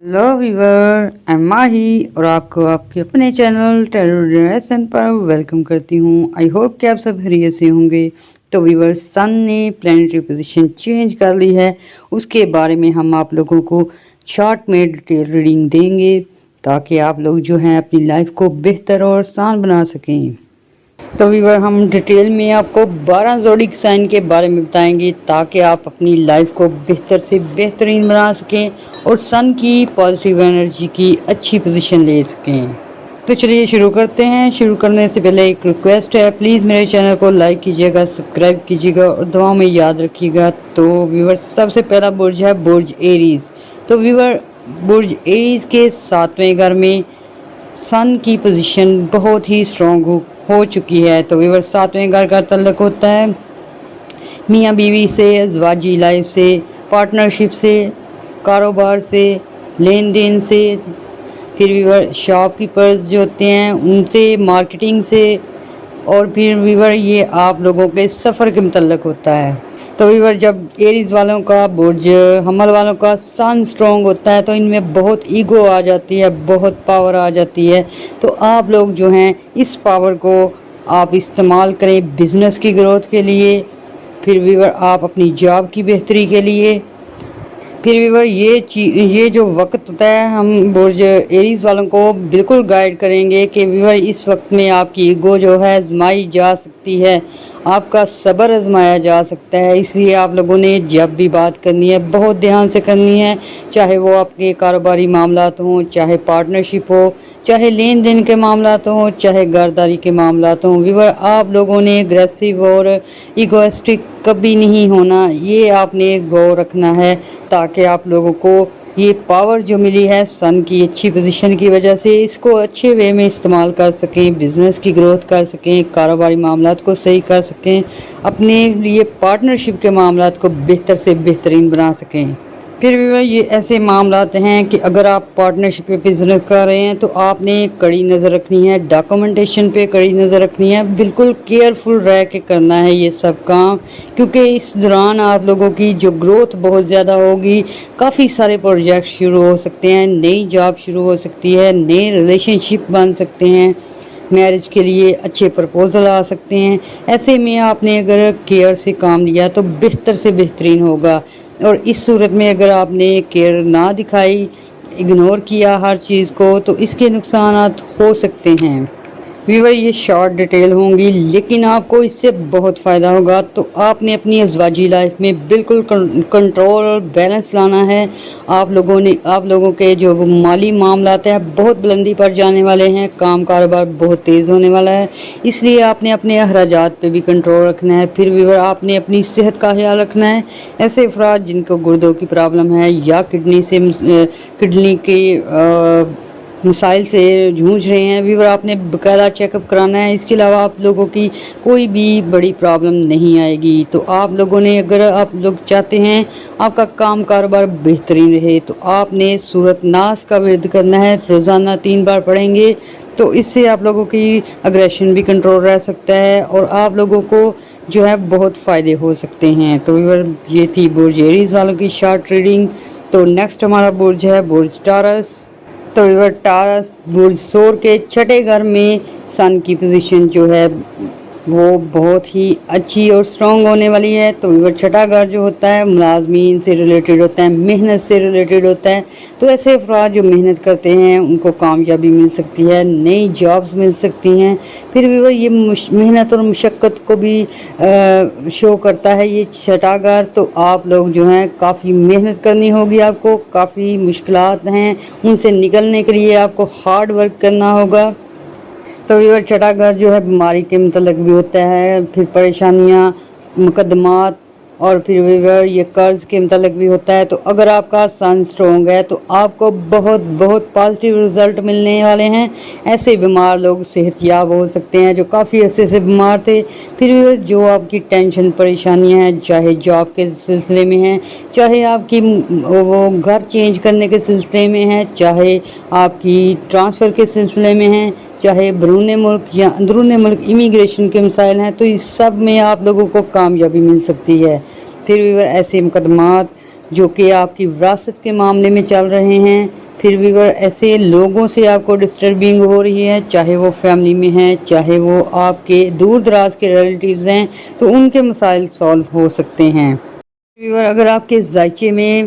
Hello Weaver, I am माही और आपको आपके अपने चैनल टेरर जनरेशन पर वेलकम करती हूँ। आई होप कि आप सब खैरियत से होंगे। तो वीवर, सन ने प्लानिटरी पोजीशन चेंज कर ली है, उसके बारे में हम आप लोगों को चार्ट में डिटेल रीडिंग देंगे ताकि आप लोग जो हैं अपनी लाइफ को बेहतर और आसान बना सकें। तो वीवर, हम डिटेल में आपको 12 ज़ोडिक साइन के बारे में बताएंगे ताकि आप अपनी लाइफ को बेहतर से बेहतरीन बना सकें और सन की पॉजिटिव एनर्जी की अच्छी पोजीशन ले सकें। तो चलिए शुरू करते हैं। शुरू करने से पहले एक रिक्वेस्ट है, प्लीज़ मेरे चैनल को लाइक कीजिएगा, सब्सक्राइब कीजिएगा और दुआ में याद रखिएगा। तो वीवर, सबसे पहला बुर्ज है बुर्ज एरीज। तो वीवर, बुर्ज एरीज के 7वें घर में सन की पोजीशन बहुत ही स्ट्रॉन्ग हो चुकी है। तो वीवर, 7वें घर का तल्लुक होता है मियाँ बीवी से, अज़वाजी लाइफ से, पार्टनरशिप से, कारोबार से, लेन देन से, फिर वीवर शॉपकीपर्स जो होते हैं उनसे, मार्केटिंग से, और फिर वीवर ये आप लोगों के सफ़र के मुतल्लक होता है। तो वीवर, जब एरीज वालों का, बुर्ज हमल वालों का सन स्ट्रॉन्ग होता है तो इनमें बहुत ईगो आ जाती है, बहुत पावर आ जाती है। तो आप लोग जो हैं इस पावर को आप इस्तेमाल करें बिजनेस की ग्रोथ के लिए, फिर वीवर आप अपनी जॉब की बेहतरी के लिए। फिर वीवर, ये जो वक्त होता है हम बुर्ज एरीज वालों को बिल्कुल गाइड करेंगे कि वीवर इस वक्त में आपकी ईगो जो है आजमाई जा सकती है, आपका सब्र आजमाया जा सकता है। इसलिए आप लोगों ने जब भी बात करनी है बहुत ध्यान से करनी है, चाहे वो आपके कारोबारी मामलात हों, चाहे पार्टनरशिप हो, चाहे लेन देन के मामलात हों, चाहे घरदारी के मामलात हों। वीवर, आप लोगों ने एग्रेसिव और इगोइस्टिक कभी नहीं होना, ये आपने गौर रखना है ताकि आप लोगों को ये पावर जो मिली है सन की अच्छी पोजीशन की वजह से इसको अच्छे वे में इस्तेमाल कर सकें, बिजनेस की ग्रोथ कर सकें, कारोबारी मामलात को सही कर सकें, अपने लिए पार्टनरशिप के मामलात को बेहतर से बेहतरीन बना सकें। फिर भी ये ऐसे मामलात हैं कि अगर आप पार्टनरशिप पे बिजनेस कर रहे हैं तो आपने कड़ी नज़र रखनी है, डॉक्यूमेंटेशन पे कड़ी नज़र रखनी है, बिल्कुल केयरफुल रह के करना है ये सब काम, क्योंकि इस दौरान आप लोगों की जो ग्रोथ बहुत ज़्यादा होगी, काफ़ी सारे प्रोजेक्ट शुरू हो सकते हैं, नई जॉब शुरू हो सकती है, नए रिलेशनशिप बन सकते हैं, मैरिज के लिए अच्छे प्रपोजल आ सकते हैं। ऐसे में आपने अगर केयर से काम लिया तो बेहतर से बेहतरीन होगा, और इस सूरत में अगर आपने केयर ना दिखाई, इग्नोर किया हर चीज़ को, तो इसके नुकसानात हो सकते हैं। वीवर, ये शॉर्ट डिटेल होंगी लेकिन आपको इससे बहुत फ़ायदा होगा। तो आपने अपनी अज़वाजी लाइफ में बिल्कुल कंट्रोल और बैलेंस लाना है। आप लोगों के जो माली मामलात हैं बहुत बुलंदी पर जाने वाले हैं, काम कारोबार बहुत तेज़ होने वाला है, इसलिए आपने अपने अखराजात पे भी कंट्रोल रखना है। फिर वीवर, आपने अपनी सेहत का ख्याल रखना है। ऐसे अफराद जिनको गुर्दों की प्रॉब्लम है या किडनी के मिसाइल से जूझ रहे हैं, वीवर आपने बकायदा चेकअप कराना है। इसके अलावा आप लोगों की कोई भी बड़ी प्रॉब्लम नहीं आएगी। तो आप लोगों ने, अगर आप लोग चाहते हैं आपका काम कारोबार बेहतरीन रहे, तो आपने सूरत नास का विर्द करना है, रोज़ाना 3 बार पढ़ेंगे तो इससे आप लोगों की अग्रेशन भी कंट्रोल रह सकता है और आप लोगों को जो है बहुत फ़ायदे हो सकते हैं। तो वीवर, ये थी बुर्ज एरीज वालों की शॉर्ट रीडिंग। तो नेक्स्ट हमारा बुर्ज है बुर्ज टारस। तो वीवर, टारस बुर्ज सोर के 6ठे घर में सन की पोजीशन जो है वो बहुत ही अच्छी और स्ट्रॉन्ग होने वाली है। तो वीवर, 6ठा घर जो होता है मुलाजमीन से रिलेटेड होता है, मेहनत से रिलेटेड होता है। तो ऐसे अफराद जो मेहनत करते हैं उनको कामयाबी मिल सकती है, नई जॉब्स मिल सकती हैं। फिर वीवर, ये मेहनत और मुशक्क़त को भी शो करता है ये 6ठा घर। तो आप लोग जो हैं काफ़ी मेहनत करनी होगी, आपको काफ़ी मुश्किलात हैं, उनसे निकलने के लिए आपको हार्ड वर्क करना होगा। तो वीवर, 6ठा घर जो है बीमारी के मतलब भी होता है, फिर परेशानियाँ, मुकदमात, और फिर वीवर ये कर्ज के मतलब भी होता है। तो अगर आपका सन स्ट्रॉन्ग है तो आपको बहुत बहुत पॉजिटिव रिजल्ट मिलने वाले हैं। ऐसे बीमार लोग सेहतयाब हो सकते हैं जो काफ़ी अरसे से बीमार थे। फिर वीवर, जो आपकी टेंशन परेशानियां हैं, चाहे जॉब के सिलसिले में हैं, चाहे आपकी वो घर चेंज करने के सिलसिले में है, चाहे आपकी ट्रांसफ़र के सिलसिले में है, चाहे बैरून मुल्क या अंदरून मुल्क इमिग्रेशन के मसाइल हैं, तो इस सब में आप लोगों को कामयाबी मिल सकती है। फिर भी ऐसे मुकदमात जो कि आपकी विरासत के मामले में चल रहे हैं, پھر ویور ایسے لوگوں سے آپ کو ڈسٹربنگ ہو رہی ہے، چاہے وہ فیملی میں ہیں، چاہے وہ آپ کے دور دراز کے ریلیٹیوز ہیں، تو ان کے مسائل سالو ہو سکتے ہیں۔ ویور اگر آپ کے ذائقے میں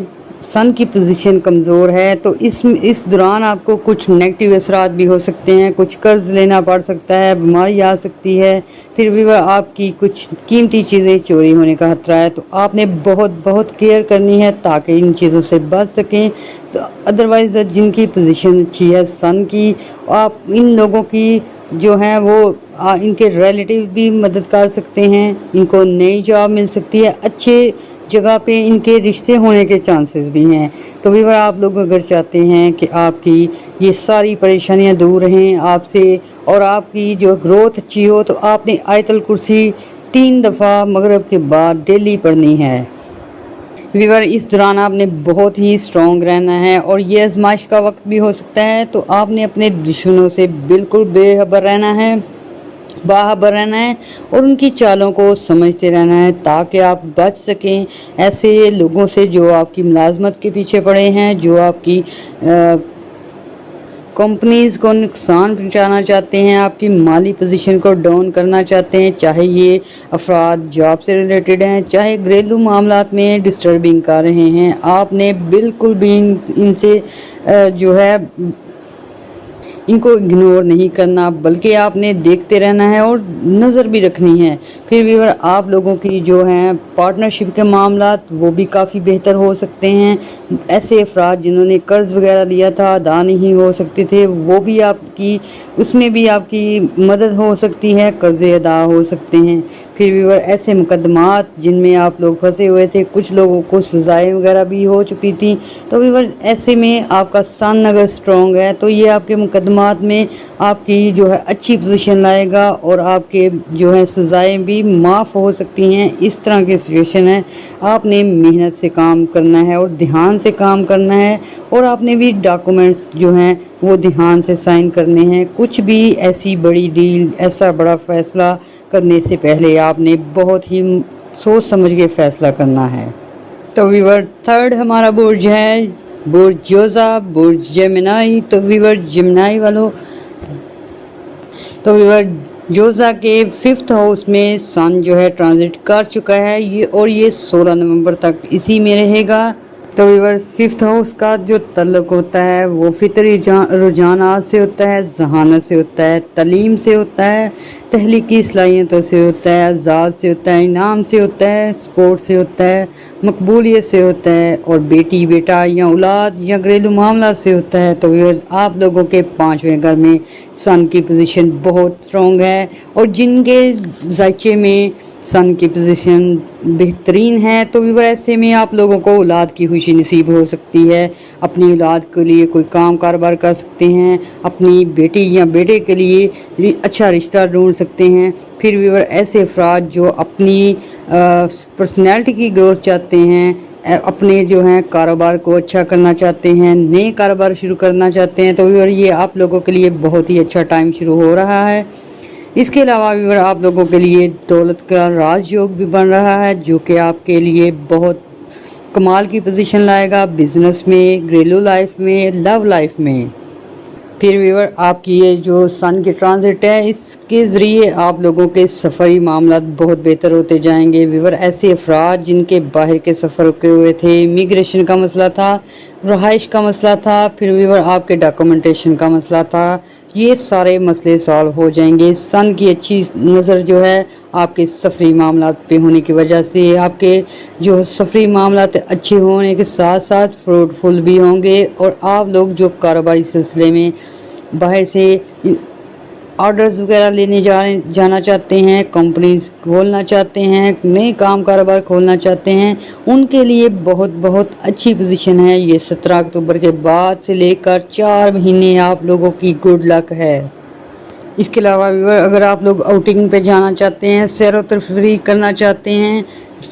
سن کی پوزیشن کمزور ہے تو اس دوران آپ کو کچھ نیگیٹو اثرات بھی ہو سکتے ہیں، کچھ قرض لینا پڑ سکتا ہے، بیماری آ سکتی ہے، پھر ویور آپ کی کچھ قیمتی چیزیں چوری ہونے کا خطرہ ہے، تو آپ نے بہت کیئر کرنی ہے تاکہ ان چیزوں سے بچ سکیں۔ تو ادروائز جن کی پوزیشن اچھی ہے سن کی، آپ ان لوگوں کی جو ہیں وہ ان کے ریلیٹیو بھی مدد کر سکتے ہیں، ان کو نئی جاب مل سکتی ہے، اچھے جگہ پہ ان کے رشتے ہونے کے چانسز بھی ہیں۔ تو ویور آپ لوگ اگر چاہتے ہیں کہ آپ کی یہ ساری پریشانیاں دور رہیں آپ سے اور آپ کی جو گروتھ اچھی ہو، تو آپ نے آیت الکرسی 3 دفعہ مغرب کے بعد ڈیلی پڑھنی ہے۔ ویور اس دوران آپ نے بہت ہی اسٹرانگ رہنا ہے اور یہ آزمائش کا وقت بھی ہو سکتا ہے، تو آپ نے اپنے دشمنوں سے بالکل بے خبر رہنا ہے، باخبر رہنا ہے اور ان کی چالوں کو سمجھتے رہنا ہے تاکہ آپ بچ سکیں ایسے لوگوں سے جو آپ کی ملازمت کے پیچھے پڑے ہیں، جو آپ کی کمپنیز کو نقصان پہنچانا چاہتے ہیں، آپ کی مالی پوزیشن کو ڈاؤن کرنا چاہتے ہیں، چاہے یہ افراد جاب سے ریلیٹڈ ہیں، چاہے گھریلو معاملات میں ڈسٹربنگ کر رہے ہیں، آپ نے بالکل بھی ان سے جو ہے ان کو اگنور نہیں کرنا، بلکہ آپ نے دیکھتے رہنا ہے اور نظر بھی رکھنی ہے۔ پھر ویور آپ لوگوں کی جو ہیں پارٹنرشپ کے معاملات وہ بھی کافی بہتر ہو سکتے ہیں۔ ایسے افراد جنہوں نے قرض وغیرہ لیا تھا، ادا نہیں ہو سکتے تھے، وہ بھی آپ کی اس میں بھی آپ کی مدد ہو سکتی ہے، قرضے ادا ہو سکتے ہیں۔ پھر ویور ایسے مقدمات جن میں آپ لوگ پھنسے ہوئے تھے، کچھ لوگوں کو سزائیں وغیرہ بھی ہو چکی تھی، تو ویور ایسے میں آپ کا سن اگر اسٹرانگ ہے تو یہ آپ کے مقدمات میں آپ کی جو ہے اچھی پوزیشن لائے گا اور آپ کے جو ہے سزائیں بھی معاف ہو سکتی ہیں۔ اس طرح کی سچویشن ہے، آپ نے محنت سے کام کرنا ہے اور دھیان سے کام کرنا ہے، اور آپ نے بھی ڈاکومنٹس جو ہیں وہ دھیان سے سائن کرنے ہیں۔ کچھ بھی ایسی بڑی ڈیل، ایسا بڑا فیصلہ کرنے سے پہلے آپ نے بہت ہی سوچ سمجھ کے فیصلہ کرنا ہے۔ تو ویور تھرڈ ہمارا برج ہے برج جوزا، برج جیمنائی۔ تو ویور جیمنائی والوں، تو ویور جوزا کے 5th ہاؤس میں سن جو ہے ٹرانزٹ کر چکا ہے اور یہ 16 نومبر تک اسی میں رہے گا۔ تو ویور 5th ہاؤس کا جو تعلق ہوتا ہے وہ فطری رجحانات سے ہوتا ہے، ذہانت سے ہوتا ہے، تعلیم سے ہوتا ہے، تخلیقی صلاحیتوں سے ہوتا ہے، اعزاز سے ہوتا ہے، انعام سے ہوتا ہے، سپورٹ سے ہوتا ہے، مقبولیت سے ہوتا ہے، اور بیٹی بیٹا یا اولاد یا گھریلو معاملات سے ہوتا ہے۔ تو آپ لوگوں کے 5ویں گھر میں سن کی پوزیشن بہت اسٹرانگ ہے، اور جن کے ذائقے میں سن کی پوزیشن بہترین ہے، تو ایسے میں آپ لوگوں کو اولاد کی خوشی نصیب ہو سکتی ہے، اپنی اولاد کے لیے کوئی کام کاروبار کر سکتے ہیں، اپنی بیٹی یا بیٹے کے لیے اچھا رشتہ ڈھونڈ سکتے ہیں۔ پھر ویور ایسے افراد جو اپنی پرسنالٹی کی گروتھ چاہتے ہیں، اپنے جو ہیں کاروبار کو اچھا کرنا چاہتے ہیں، نئے کاروبار شروع کرنا چاہتے ہیں، تو ویور یہ آپ لوگوں کے لیے بہت ہی اچھا ٹائم شروع ہو رہا ہے۔ اس کے علاوہ ویور آپ لوگوں کے لیے دولت کا راج یوگ بھی بن رہا ہے، جو کہ آپ کے لیے بہت کمال کی پوزیشن لائے گا، بزنس میں، گھریلو لائف میں، لو لائف میں۔ پھر ویور آپ کی یہ جو سن کی ٹرانزٹ ہے، اس کے ذریعے آپ لوگوں کے سفری معاملات بہت بہتر ہوتے جائیں گے۔ ویور ایسے افراد جن کے باہر کے سفر رکے ہوئے تھے، امیگریشن کا مسئلہ تھا، رہائش کا مسئلہ تھا، پھر ویور آپ کے ڈاکومنٹیشن کا مسئلہ تھا، یہ سارے مسئلے سالو ہو جائیں گے۔ سن کی اچھی نظر جو ہے آپ کے سفری معاملات پہ ہونے کی وجہ سے آپ کے جو سفری معاملات اچھے ہونے کے ساتھ ساتھ فروٹفل بھی ہوں گے، اور آپ لوگ جو کاروباری سلسلے میں باہر سے آرڈرز وغیرہ لینے جانا چاہتے ہیں، کمپنیز کھولنا چاہتے ہیں، نئے کام کاروبار کھولنا چاہتے ہیں، ان کے لیے بہت اچھی پوزیشن ہے۔ یہ 17 اکتوبر کے بعد سے لے کر 4 مہینے آپ لوگوں کی گڈ لک ہے۔ اس کے علاوہ اگر آپ لوگ آؤٹنگ پہ جانا چاہتے ہیں، سیر و تفریح کرنا چاہتے ہیں،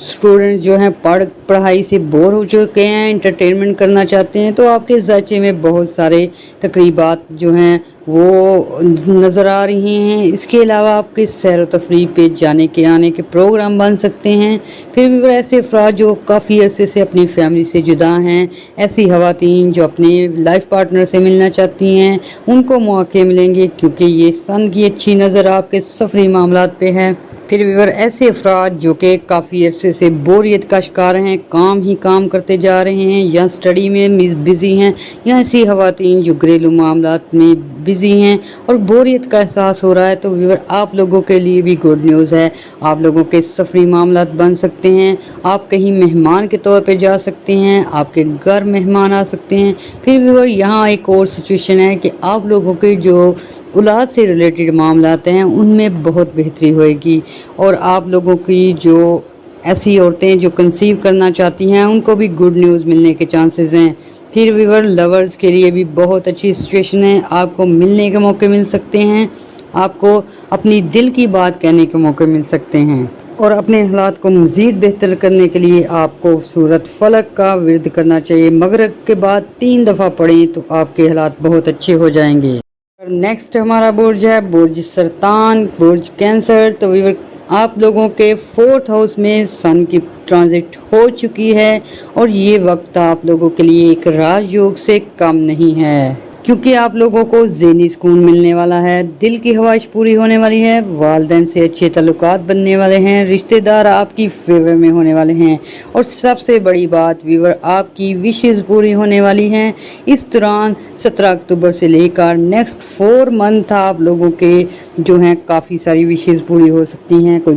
स्टूडेंट जो हैं पढ़ाई से बोर हो चुके हैं, एंटरटेनमेंट करना चाहते हैं, तो आपके ज़ायचे में बहुत सारे तकरीबात जो हैं वो नज़र आ रही हैं। इसके अलावा आपके सैर व तफरीह पे जाने के आने के प्रोग्राम बन सकते हैं। फिर भी ऐसे अफराद जो काफ़ी अरसे से अपनी फैमिली से जुदा हैं, ऐसी ख़वातीन जो अपने लाइफ पार्टनर से मिलना चाहती हैं, उनको मौके मिलेंगे, क्योंकि ये सन की अच्छी नज़र आपके सफरी मामलात पे है। फिर भी ऐसे अफराद जो कि काफ़ी अरसे से बोरियत का शिकार हैं, काम ही काम करते जा रहे हैं, या स्टडी में बिज़ी हैं, या ऐसी ख़वातीन जो घरेलू मामलात में बिज़ी हैं और बोरियत का एहसास हो रहा है, तो व्यूअर आप लोगों के लिए भी गुड न्यूज़ है। आप लोगों के सफरी मामलात बन सकते हैं। आप कहीं मेहमान के तौर पे जा सकते हैं, आपके घर मेहमान आ सकते हैं। फिर व्यूअर यहाँ एक और सिचुएशन है कि आप लोगों के जो औलाद से रिलेटेड मामलात हैं, उनमें बहुत बेहतरी होएगी, और आप लोगों की जो ऐसी औरतें जो कंसीव करना चाहती हैं, उनको भी गुड न्यूज़ मिलने के चांसेस हैं। फिर व्यूअर लवर्स के लिए भी बहुत अच्छी सिचुएशन है। आपको मिलने के मौके मिल सकते हैं, आपको अपनी दिल की बात कहने के मौके मिल सकते हैं, और अपने हालात को मज़ीद बेहतर करने के लिए आपको सूरत फलक का विर्द करना चाहिए। मगरिब के बाद 3 दफ़ा पढ़ें तो आपके हालात बहुत अच्छे हो जाएंगे। नेक्स्ट हमारा बुर्ज है बुर्ज सरतान, बुर्ज कैंसर। तो व्यूअर आप लोगों के 4th हाउस में सन की ट्रांजिट हो चुकी है, और ये वक्त आप लोगों के लिए एक राजयोग से कम नहीं है, क्योंकि आप लोगों को ज़हनी सुकून मिलने वाला है, दिल की ख्वाहिश पूरी होने वाली है, वालिदैन से अच्छे ताल्लुकात बनने वाले हैं, रिश्तेदार आपकी फेवर में होने वाले हैं, और सबसे बड़ी बात व्यूअर आपकी विशेज़ पूरी होने वाली हैं। इस दौरान 17 अक्टूबर से लेकर नेक्स्ट 4 मंथ आप लोगों के जो हैं काफ़ी सारी विशेज़ पूरी हो सकती हैं। कोई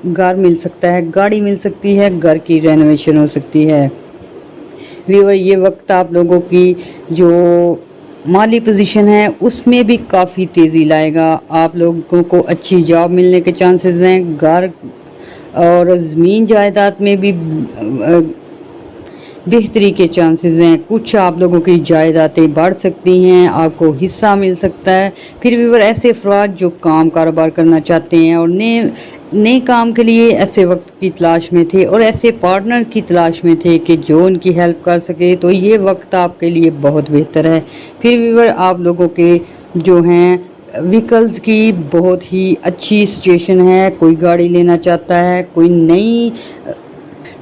घर मिल सकता है, गाड़ी मिल सकती है, घर की रेनोवेशन हो सकती है। व्यूअर ये वक्त आप लोगों की जो माली पोजीशन है उसमें भी काफ़ी तेज़ी लाएगा। आप लोगों को अच्छी जॉब मिलने के चांसेस हैं, घर और ज़मीन जायदाद में भी बेहतरी के चांसेस हैं। कुछ आप लोगों की जायदादें बढ़ सकती हैं, आपको हिस्सा मिल सकता है। फिर भी ऐसे अफराद जो काम कारोबार करना चाहते हैं और नए काम के लिए ऐसे वक्त की तलाश में थे और ऐसे पार्टनर की तलाश में थे कि जो उनकी हेल्प कर सके, तो ये वक्त आपके लिए बहुत बेहतर है। फिर भी आप लोगों के जो हैं व्हीकल्स की बहुत ही अच्छी सिचुएशन है। कोई गाड़ी लेना चाहता है, कोई नई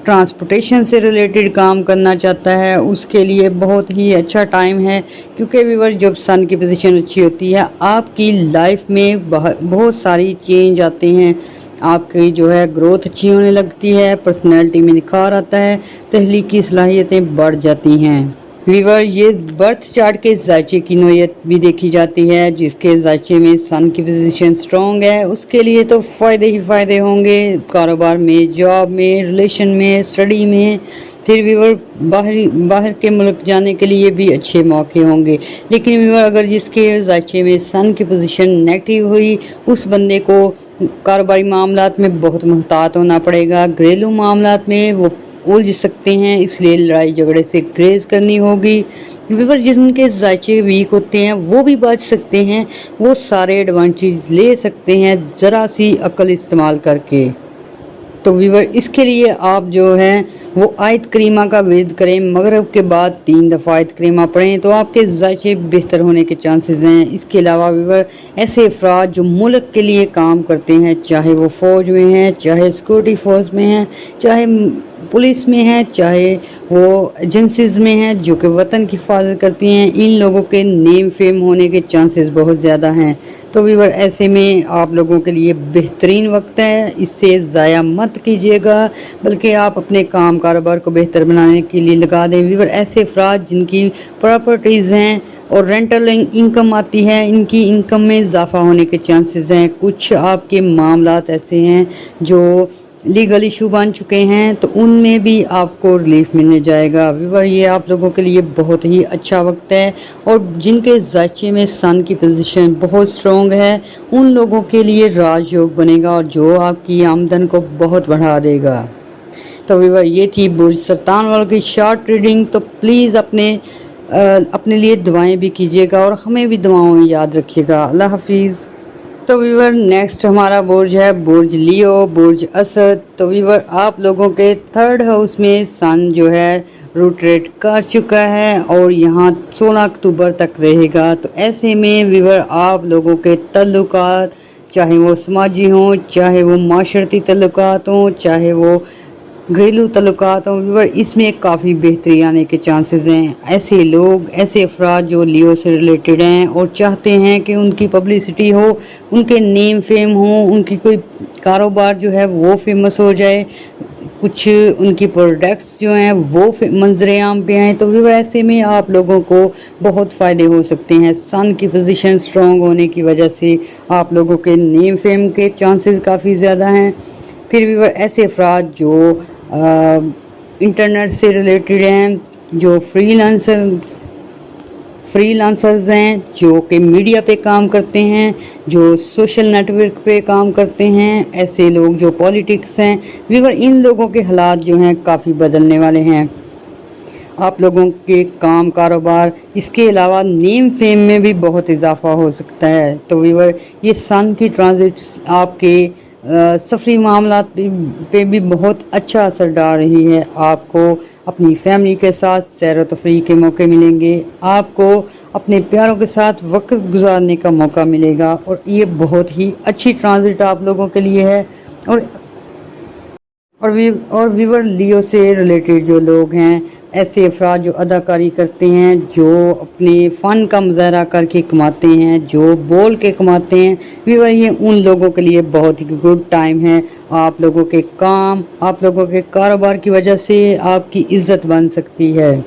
ट्रांसपोर्टेशन से रिलेटेड काम करना चाहता है, उसके लिए बहुत ही अच्छा टाइम है, क्योंकि व्यूअर जब सन की पोजीशन अच्छी होती है आपकी लाइफ में बहुत सारी चेंज आते हैं। आपकी जो है ग्रोथ अच्छी होने लगती है, पर्सनैलिटी में निखार आता है, तहलीक की सलाहियतें बढ़ जाती हैं। व्यूअर ये बर्थ चार्ट के जायचे की नोयत भी देखी जाती है, जिसके जायचे में सन की पोजीशन स्ट्रॉन्ग है उसके लिए तो फ़ायदे ही फ़ायदे होंगे, कारोबार में, जॉब में, रिलेशन में, स्टडी में। फिर व्यूअर बाहर के मुल्क जाने के लिए भी अच्छे मौके होंगे। लेकिन व्यूअर अगर जिसके जायचे में सन की पोजीशन नेगेटिव हुई, उस बंदे को कारोबारी मामलात में बहुत मुहतात होना पड़ेगा, घरेलू मामलात में वो उलझ सकते हैं, इसलिए लड़ाई झगड़े से ग्रेज करनी होगी। व्यूअर जिनके जायचे वीक होते हैं वो भी बच सकते हैं, वो सारे एडवांटेज ले सकते हैं ज़रा सी अक्ल इस्तेमाल करके। तो व्यूअर इसके लिए आप जो है वो आयत करीमा का विर्द करें, मगरिब के बाद 3 दफ़ा आयत करीमा पढ़ें तो आपके जायचे बेहतर होने के चांसेस हैं। इसके अलावा व्यूअर ऐसे अफराद जो मुल्क के लिए काम करते हैं, चाहे वो फ़ौज में हैं, चाहे सिक्योरिटी फोर्स में हैं, चाहे पुलिस में हैं, चाहे वो एजेंसीज़ में हैं जो कि वतन की हिफाजत करती हैं, इन लोगों के नेम फेम होने के चांसेस बहुत ज़्यादा हैं। तो व्यूअर ऐसे में आप लोगों के लिए बेहतरीन वक्त है, इससे ज़ाया मत कीजिएगा, बल्कि आप अपने काम कारोबार को बेहतर बनाने के लिए लगा दें। व्यूअर ऐसे अफराद जिनकी प्रॉपर्टीज़ हैं और रेंटल इनकम आती है, इनकी इनकम में इजाफा होने के चांसेस हैं। कुछ आपके मामलात ऐसे हैं जो लीगल इशू बन चुके हैं, तो उनमें भी आपको रिलीफ मिलने जाएगा। व्यूअर ये आप लोगों के लिए बहुत ही अच्छा वक्त है, और जिनके जायचे में सन की पोजीशन बहुत स्ट्रॉन्ग है उन लोगों के लिए राजयोग बनेगा, और जो आपकी आमदन को बहुत बढ़ा देगा। तो व्यूअर ये थी बुर्ज सरतान वालों की शॉर्ट रीडिंग। तो प्लीज़ अपने लिए दुआएं भी कीजिएगा और हमें भी दुआओं में याद रखिएगा। अल्लाह हाफिज़। तो व्यूवर नेक्स्ट हमारा बुर्ज है बुर्ज लियो, बुर्ज असद। तो व्यूवर आप लोगों के थर्ड हाउस में सन जो है रोटेट कर चुका है और यहाँ 16 अक्टूबर तक रहेगा। तो ऐसे में व्यूवर आप लोगों के तल्लुकात, चाहे वो समाजी हों, चाहे वो माशरती तल्लुकात हों, चाहे वो घरेलू तल्लुकात हों, व्यूवर इसमें काफ़ी बेहतरी आने के चांसेस हैं। ऐसे लोग, ऐसे अफराद जो लियो से रिलेटेड हैं और चाहते हैं कि उनकी पब्लिसिटी हो, उनके नेम फेम हो, उनकी कोई कारोबार जो है वो फेमस हो जाए, कुछ उनकी प्रोडक्ट्स जो हैं वो मंजर आम पे आएँ, तो व्यूवर ऐसे में आप लोगों को बहुत फ़ायदे हो सकते हैं। सन की पोजीशन स्ट्रॉन्ग होने की वजह से आप लोगों के नेम फेम के चांसेस काफ़ी ज़्यादा हैं। फिर व्यूवर ऐसे अफराद जो इंटरनेट से रिलेटेड हैं, जो फ्रीलांसर्स हैं, जो कि मीडिया पे काम करते हैं, जो सोशल नेटवर्क पे काम करते हैं, ऐसे लोग जो पॉलिटिक्स हैं, व्यूवर इन लोगों के हालात जो हैं काफ़ी बदलने वाले हैं। आप लोगों के काम कारोबार, इसके अलावा नेम फेम में भी बहुत इजाफा हो सकता है। तो व्यूवर ये सन की ट्रांजिट आपके सफरी मामलात पे भी बहुत अच्छा असर डाल रही है। आपको अपनी फैमिली के साथ सैर व तफरीह के मौके मिलेंगे, आपको अपने प्यारों के साथ वक्त गुजारने का मौका मिलेगा और ये बहुत ही अच्छी ट्रांजिट आप लोगों के लिए है। और व्यूवर लियो से रिलेटेड जो लोग हैं, ऐसे अफराद जो अदाकारी करते हैं, जो अपने फ़न का मुजाहरा करके कमाते हैं, जो बोल के कमाते हैं, व्यूवर ये उन लोगों के लिए बहुत ही गुड टाइम है। आप लोगों के काम, आप लोगों के कारोबार की वजह से आपकी इज्जत बन सकती है।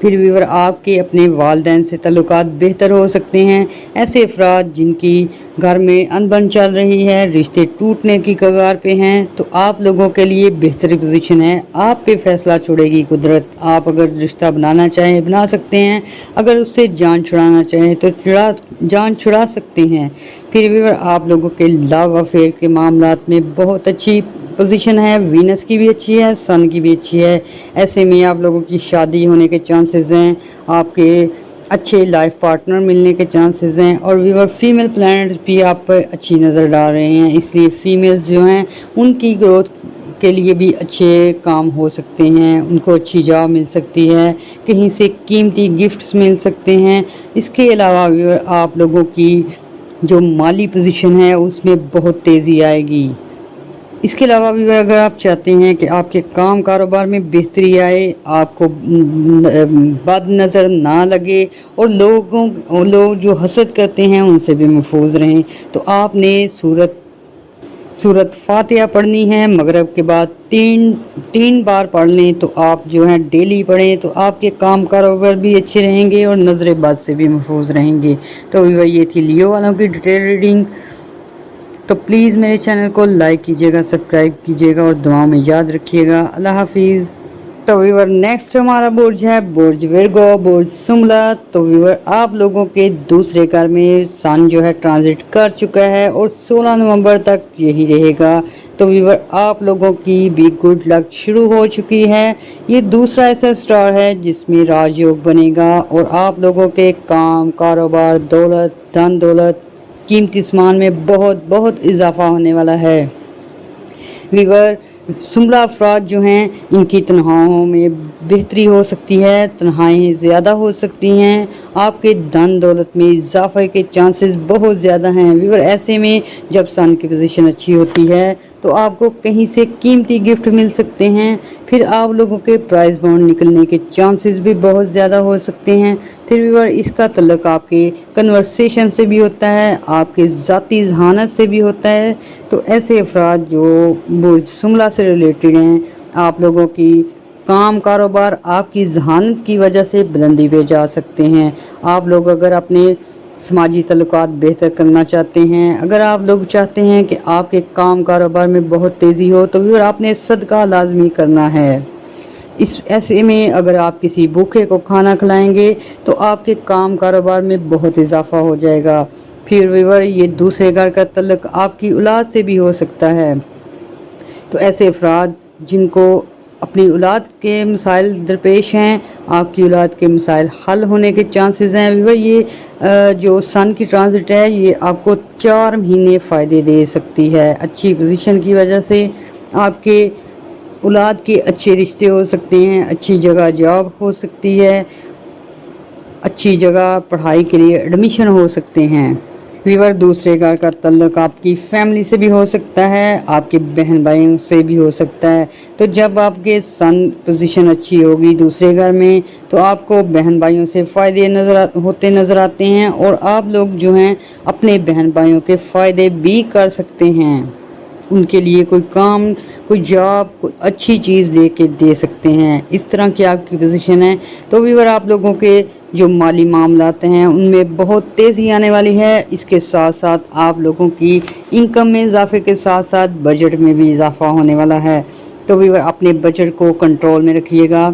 फिर व्यूवर आपके अपने वालिदैन से तल्लुकात बेहतर हो सकते हैं। ऐसे अफराद जिनकी घर में अनबन चल रही है, रिश्ते टूटने की कगार पे हैं, तो आप लोगों के लिए बेहतरी पोजीशन है। आप पे फैसला छोड़ेगी कुदरत। आप अगर रिश्ता बनाना चाहें बना सकते हैं, अगर उससे जान छुड़ाना चाहें तो जान छुड़ा सकते हैं। फिर व्यूवर आप लोगों के लव अफेयर के मामलात में बहुत अच्छी पोजीशन है, वीनस की भी अच्छी है, सन की भी अच्छी है। ऐसे में आप लोगों की शादी होने के चांसेस हैं, आपके अच्छे लाइफ पार्टनर मिलने के चांसेस हैं और व्यूवर फीमेल प्लैनेट्स भी आप पर अच्छी नज़र डाल रहे हैं। इसलिए फीमेल्स जो हैं उनकी ग्रोथ के लिए भी अच्छे काम हो सकते हैं, उनको अच्छी जॉब मिल सकती है, कहीं से कीमती गिफ्ट्स मिल सकते हैं। इसके अलावा व्यूवर आप लोगों की जो माली पोजीशन है उसमें बहुत तेज़ी आएगी। इसके अलावा भी अगर आप चाहते हैं कि आपके काम कारोबार में बेहतरी आए, आपको बद नज़र ना लगे और लोग जो हसद करते हैं उनसे भी महफूज रहें, तो आपने सूरत फातिहा पढ़नी है। मगरिब के बाद तीन बार पढ़ लें, तो आप जो है डेली पढ़ें, तो आपके काम कारोबार भी अच्छे रहेंगे और नज़र बद से भी महफूज रहेंगे। तो ये थी लियो वालों की डिटेल रीडिंग। तो प्लीज़ मेरे चैनल को लाइक कीजिएगा, सब्सक्राइब कीजिएगा और दुआओं में याद रखिएगा। अल्लाह हाफिज़। तो व्यूवर नेक्स्ट हमारा बुर्ज है बुर्ज विर्गो, बुर्ज सुमला। तो व्यूवर आप लोगों के दूसरे घर में सन जो है ट्रांजिट कर चुका है और 16 नवंबर तक यही रहेगा। तो व्यूवर आप लोगों की भी गुड लक शुरू हो चुकी है। ये दूसरा ऐसा स्टार है जिसमें राजयोग बनेगा और आप लोगों के काम कारोबार, दौलत, धन दौलत, कीमती सामान में बहुत इजाफा होने वाला है। व्यूवर सुमला अफराद जो हैं इनकी तनख्वाहों में बेहतरी हो सकती है, तनख्वाहें ज़्यादा हो सकती हैं, आपके धन दौलत में इजाफे के चांसेस बहुत ज़्यादा हैं। व्यूवर ऐसे में जब सन की पोजीशन अच्छी होती है तो आपको कहीं से कीमती गिफ्ट मिल सकते हैं। फिर आप लोगों के प्राइज बॉन्ड निकलने के चांसेस भी बहुत ज़्यादा हो सकते हैं। फिर व्यूवर इसका तल्लुक आपके कन्वर्सेशन से भी होता है, आपके ज़ाती जहानत से भी होता है। तो ऐसे अफराद जो बुर्ज सुमला से रिलेटेड हैं, आप लोगों की काम कारोबार आपकी जहानत की वजह से बुलंदी पे जा सकते हैं। आप लोग अगर अपने समाजी तल्लुकात बेहतर करना चाहते हैं, अगर आप लोग चाहते हैं कि आपके काम कारोबार में बहुत तेज़ी हो, तो फिर आपने सदका लाजमी करना है। इस ऐसे में अगर आप किसी भूखे को खाना खिलाएंगे तो आपके काम कारोबार में बहुत इजाफा हो जाएगा। फिर व्यूअर ये दूसरे घर का तल्लुक आपकी औलाद से भी हो सकता है। तो ऐसे अफराद जिनको اپنی اولاد کے مسائل درپیش ہیں، آپ کی اولاد کے مسائل حل ہونے کے چانسز ہیں ویور۔ یہ جو سن کی ٹرانزٹ ہے یہ آپ کو 4 مہینے فائدے دے سکتی ہے۔ اچھی پوزیشن کی وجہ سے آپ کے اولاد کے اچھے رشتے ہو سکتے ہیں، اچھی جگہ جاب ہو سکتی ہے، اچھی جگہ پڑھائی کے لیے ایڈمیشن ہو سکتے ہیں ویور۔ دوسرے گھر کا تعلق آپ کی فیملی سے بھی ہو سکتا ہے، آپ کے بہن بھائیوں سے بھی ہو سکتا ہے۔ تو جب آپ کے سن پوزیشن اچھی ہوگی دوسرے گھر میں تو آپ کو بہن بھائیوں سے فائدے ہوتے نظر آتے ہیں، اور آپ لوگ جو ہیں اپنے بہن بھائیوں کے فائدے بھی کر سکتے ہیں، ان کے لیے کوئی کام، کوئی جاب، کوئی اچھی چیز دے کے دے سکتے ہیں۔ اس طرح کی آپ کی پوزیشن ہے تو ویور آپ لوگوں کے جو مالی معاملات ہیں ان میں بہت تیزی آنے والی ہے۔ اس کے ساتھ ساتھ آپ لوگوں کی انکم میں اضافے کے ساتھ ساتھ بجٹ میں بھی اضافہ ہونے والا ہے۔ تو ویور اپنے بجٹ کو کنٹرول میں رکھیے گا،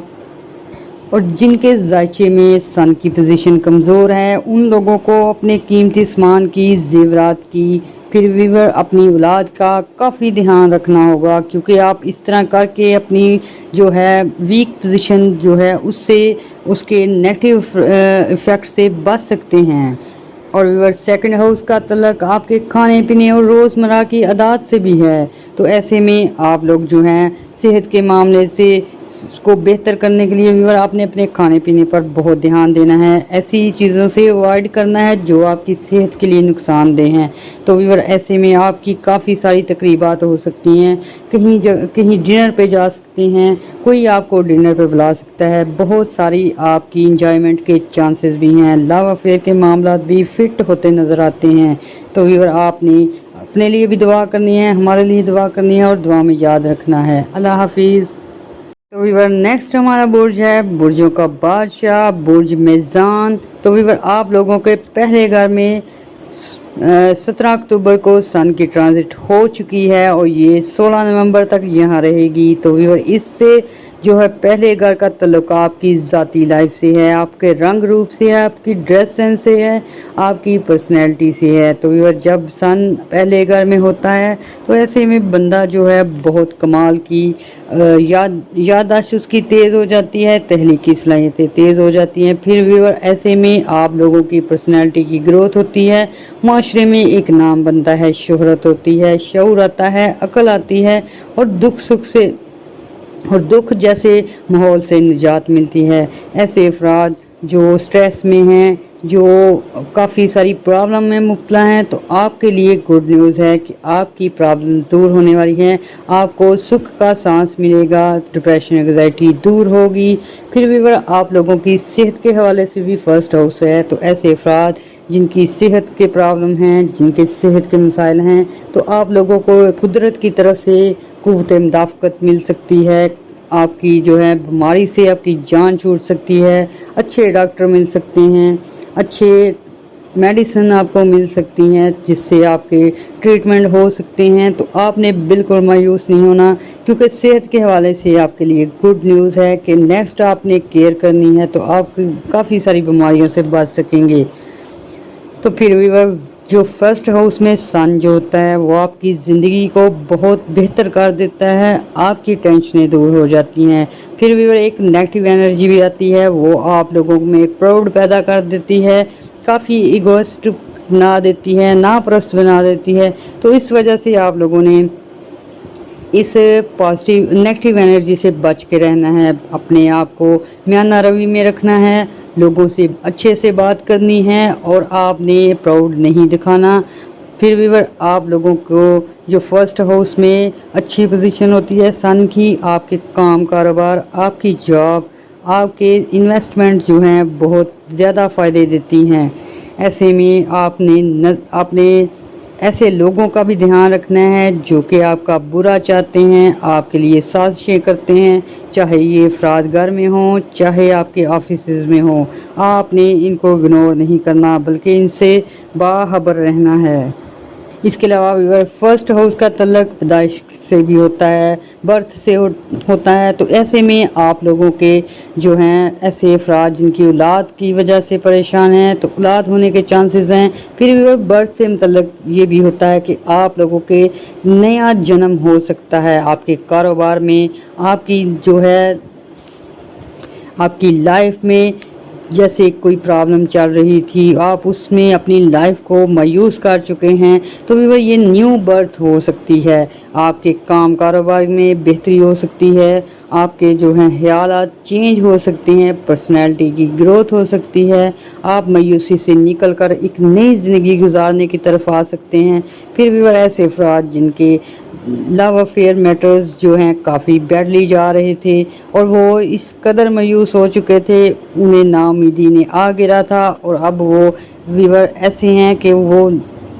اور جن کے ذائچے میں سن کی پوزیشن کمزور ہے ان لوگوں کو اپنے قیمتی سامان کی، زیورات کی، پھر ویور اپنی اولاد کا کافی دھیان رکھنا ہوگا، کیونکہ آپ اس طرح کر کے اپنی جو ہے ویک پوزیشن جو ہے اس سے، اس کے نیگیٹو ایفیکٹ سے بچ سکتے ہیں۔ اور ویور سیکنڈ ہاؤس کا تعلق آپ کے کھانے پینے اور روزمرہ کی عادات سے بھی ہے، تو ایسے میں آپ لوگ جو ہیں صحت کے معاملے سے کو بہتر کرنے کے لیے ویور آپ نے اپنے کھانے پینے پر بہت دھیان دینا ہے، ایسی چیزوں سے اوائڈ کرنا ہے جو آپ کی صحت کے لیے نقصان دہ ہیں۔ تو ویور ایسے میں آپ کی کافی ساری تقریبات ہو سکتی ہیں، کہیں ڈنر پہ جا سکتی ہیں، کوئی آپ کو ڈنر پہ بلا سکتا ہے، بہت ساری آپ کی انجوائمنٹ کے چانسز بھی ہیں، لو افیئر کے معاملات بھی فٹ ہوتے نظر آتے ہیں۔ تو ویور آپ نے اپنے لیے بھی دعا کرنی ہے، ہمارے لیے دعا کرنی ہے، اور دعا میں یاد رکھنا ہے۔ اللہ حافظ۔ تو ویور نیکسٹ ہمارا برج ہے برجوں کا بادشاہ برج میزان۔ تو ویور آپ لوگوں کے پہلے گھر میں 17 اکتوبر کو سن کی ٹرانزٹ ہو چکی ہے، اور یہ 16 نومبر تک یہاں رہے گی۔ تو ویور اس سے جو ہے پہلے گھر کا تعلق آپ کی ذاتی لائف سے ہے، آپ کے رنگ روپ سے ہے، آپ کی ڈریس سینس سے ہے، آپ کی پرسنالٹی سے ہے۔ تو ویور جب سن پہلے گھر میں ہوتا ہے تو ایسے میں بندہ جو ہے بہت کمال کی یادداشت اس کی تیز ہو جاتی ہے، تحلیقی صلاحیتیں تیز ہو جاتی ہیں۔ پھر ویور ایسے میں آپ لوگوں کی پرسنالٹی کی گروتھ ہوتی ہے، معاشرے میں ایک نام بنتا ہے، شہرت ہوتی ہے، شعور آتا ہے، عقل آتی ہے، اور دکھ جیسے ماحول سے نجات ملتی ہے۔ ایسے افراد جو سٹریس میں ہیں، جو کافی ساری پرابلم میں مبتلا ہیں، تو آپ کے لیے گڈ نیوز ہے کہ آپ کی پرابلم دور ہونے والی ہے، آپ کو سکھ کا سانس ملے گا، ڈپریشن انگزائٹی دور ہوگی۔ پھر بھی آپ لوگوں کی صحت کے حوالے سے بھی فرسٹ ہاؤس ہے، تو ایسے افراد جن کی صحت کے پرابلم ہیں، جن کے صحت کے مسائل ہیں، تو آپ لوگوں کو قدرت کی طرف سے قوت مدافعت مل سکتی ہے، آپ کی جو ہے بیماری سے آپ کی جان چھوٹ سکتی ہے، اچھے ڈاکٹر مل سکتے ہیں، اچھے میڈیسن آپ کو مل سکتی ہیں جس سے آپ کے ٹریٹمنٹ ہو سکتے ہیں۔ تو آپ نے بالکل مایوس نہیں ہونا، کیونکہ صحت کے حوالے سے آپ کے لیے گڈ نیوز ہے کہ نیکسٹ آپ نے کیئر کرنی ہے تو آپ کافی ساری بیماریوں سے بچ سکیں گے۔ تو پھر ویور جو فرسٹ ہاؤس میں سن جو ہوتا ہے وہ آپ کی زندگی کو بہت بہتر کر دیتا ہے، آپ کی ٹینشنیں دور ہو جاتی ہیں۔ پھر ویور ایک نیگیٹو انرجی بھی آتی ہے، وہ آپ لوگوں میں پراؤڈ پیدا کر دیتی ہے، کافی ایگوسٹ بنا دیتی ہے، ناپرست بنا دیتی ہے۔ تو اس وجہ سے آپ لوگوں نے اس پازیٹیو نیگیٹو انرجی سے بچ کے رہنا ہے، اپنے آپ کو میانہ روی میں رکھنا ہے، لوگوں سے اچھے سے بات کرنی ہے، اور آپ نے پراؤڈ نہیں دکھانا۔ پھر ویور آپ لوگوں کو جو فرسٹ ہاؤس میں اچھی پوزیشن ہوتی ہے سن کی، آپ کے کام کاروبار، آپ کی جاب، آپ کے انویسٹمنٹ جو ہیں بہت زیادہ فائدے دیتی ہیں۔ ایسے میں آپ نے ایسے لوگوں کا بھی دھیان رکھنا ہے جو کہ آپ کا برا چاہتے ہیں، آپ کے لیے سازشیں کرتے ہیں، چاہے یہ افراد گھر میں ہوں، چاہے آپ کے آفیسز میں ہوں۔ آپ نے ان کو اگنور نہیں کرنا بلکہ ان سے باخبر رہنا ہے۔ इसके अलावा व्यूअर फर्स्ट हाउस का तल्लक पैदाइश से भी होता है, बर्थ से होता है। तो ऐसे में आप लोगों के जो हैं ऐसे अफराद जिनकी औलाद की वजह से परेशान हैं तो औलाद होने के चांसेस हैं। फिर व्यूअर बर्थ से मुतल्लक ये भी होता है कि आप लोगों के नया जन्म हो सकता है आपके कारोबार में, आपकी जो है आपकी लाइफ में जैसे कोई प्रॉब्लम चल रही थी आप उसमें अपनी लाइफ को मायूस कर चुके हैं तो भी ये न्यू बर्थ हो सकती है। आपके काम कारोबार में बेहतरी हो सकती है, आपके जो हैं ख्यालात चेंज हो सकते हैं, पर्सनैलिटी की ग्रोथ हो सकती है, आप मायूसी से निकल कर एक नई ज़िंदगी गुजारने की तरफ आ सकते हैं। फिर भी ऐसे अफराद जिनके लव अफेयर मैटर्स जो हैं काफ़ी बैडली जा रहे थे और वो इस कदर मायूस हो चुके थे, उन्हें नाउमीदी ने आ गिरा था और अब वो व्यूअर ऐसे हैं कि वो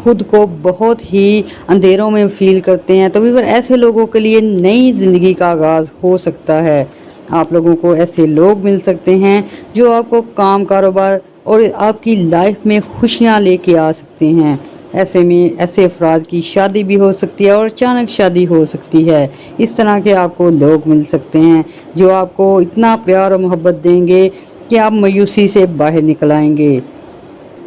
खुद को बहुत ही अंधेरों में फील करते हैं। तो व्यूअर ऐसे लोगों के लिए नई ज़िंदगी का आगाज़ हो सकता है। आप लोगों को ऐसे लोग मिल सकते हैं जो आपको काम कारोबार और आपकी लाइफ में खुशियाँ लेके आ सकते हैं। ऐसे में ऐसे अफराद की शादी भी हो सकती है और अचानक शादी हो सकती है। इस तरह के आपको लोग मिल सकते हैं जो आपको इतना प्यार और मोहब्बत देंगे कि आप मायूसी से बाहर निकल आएंगे।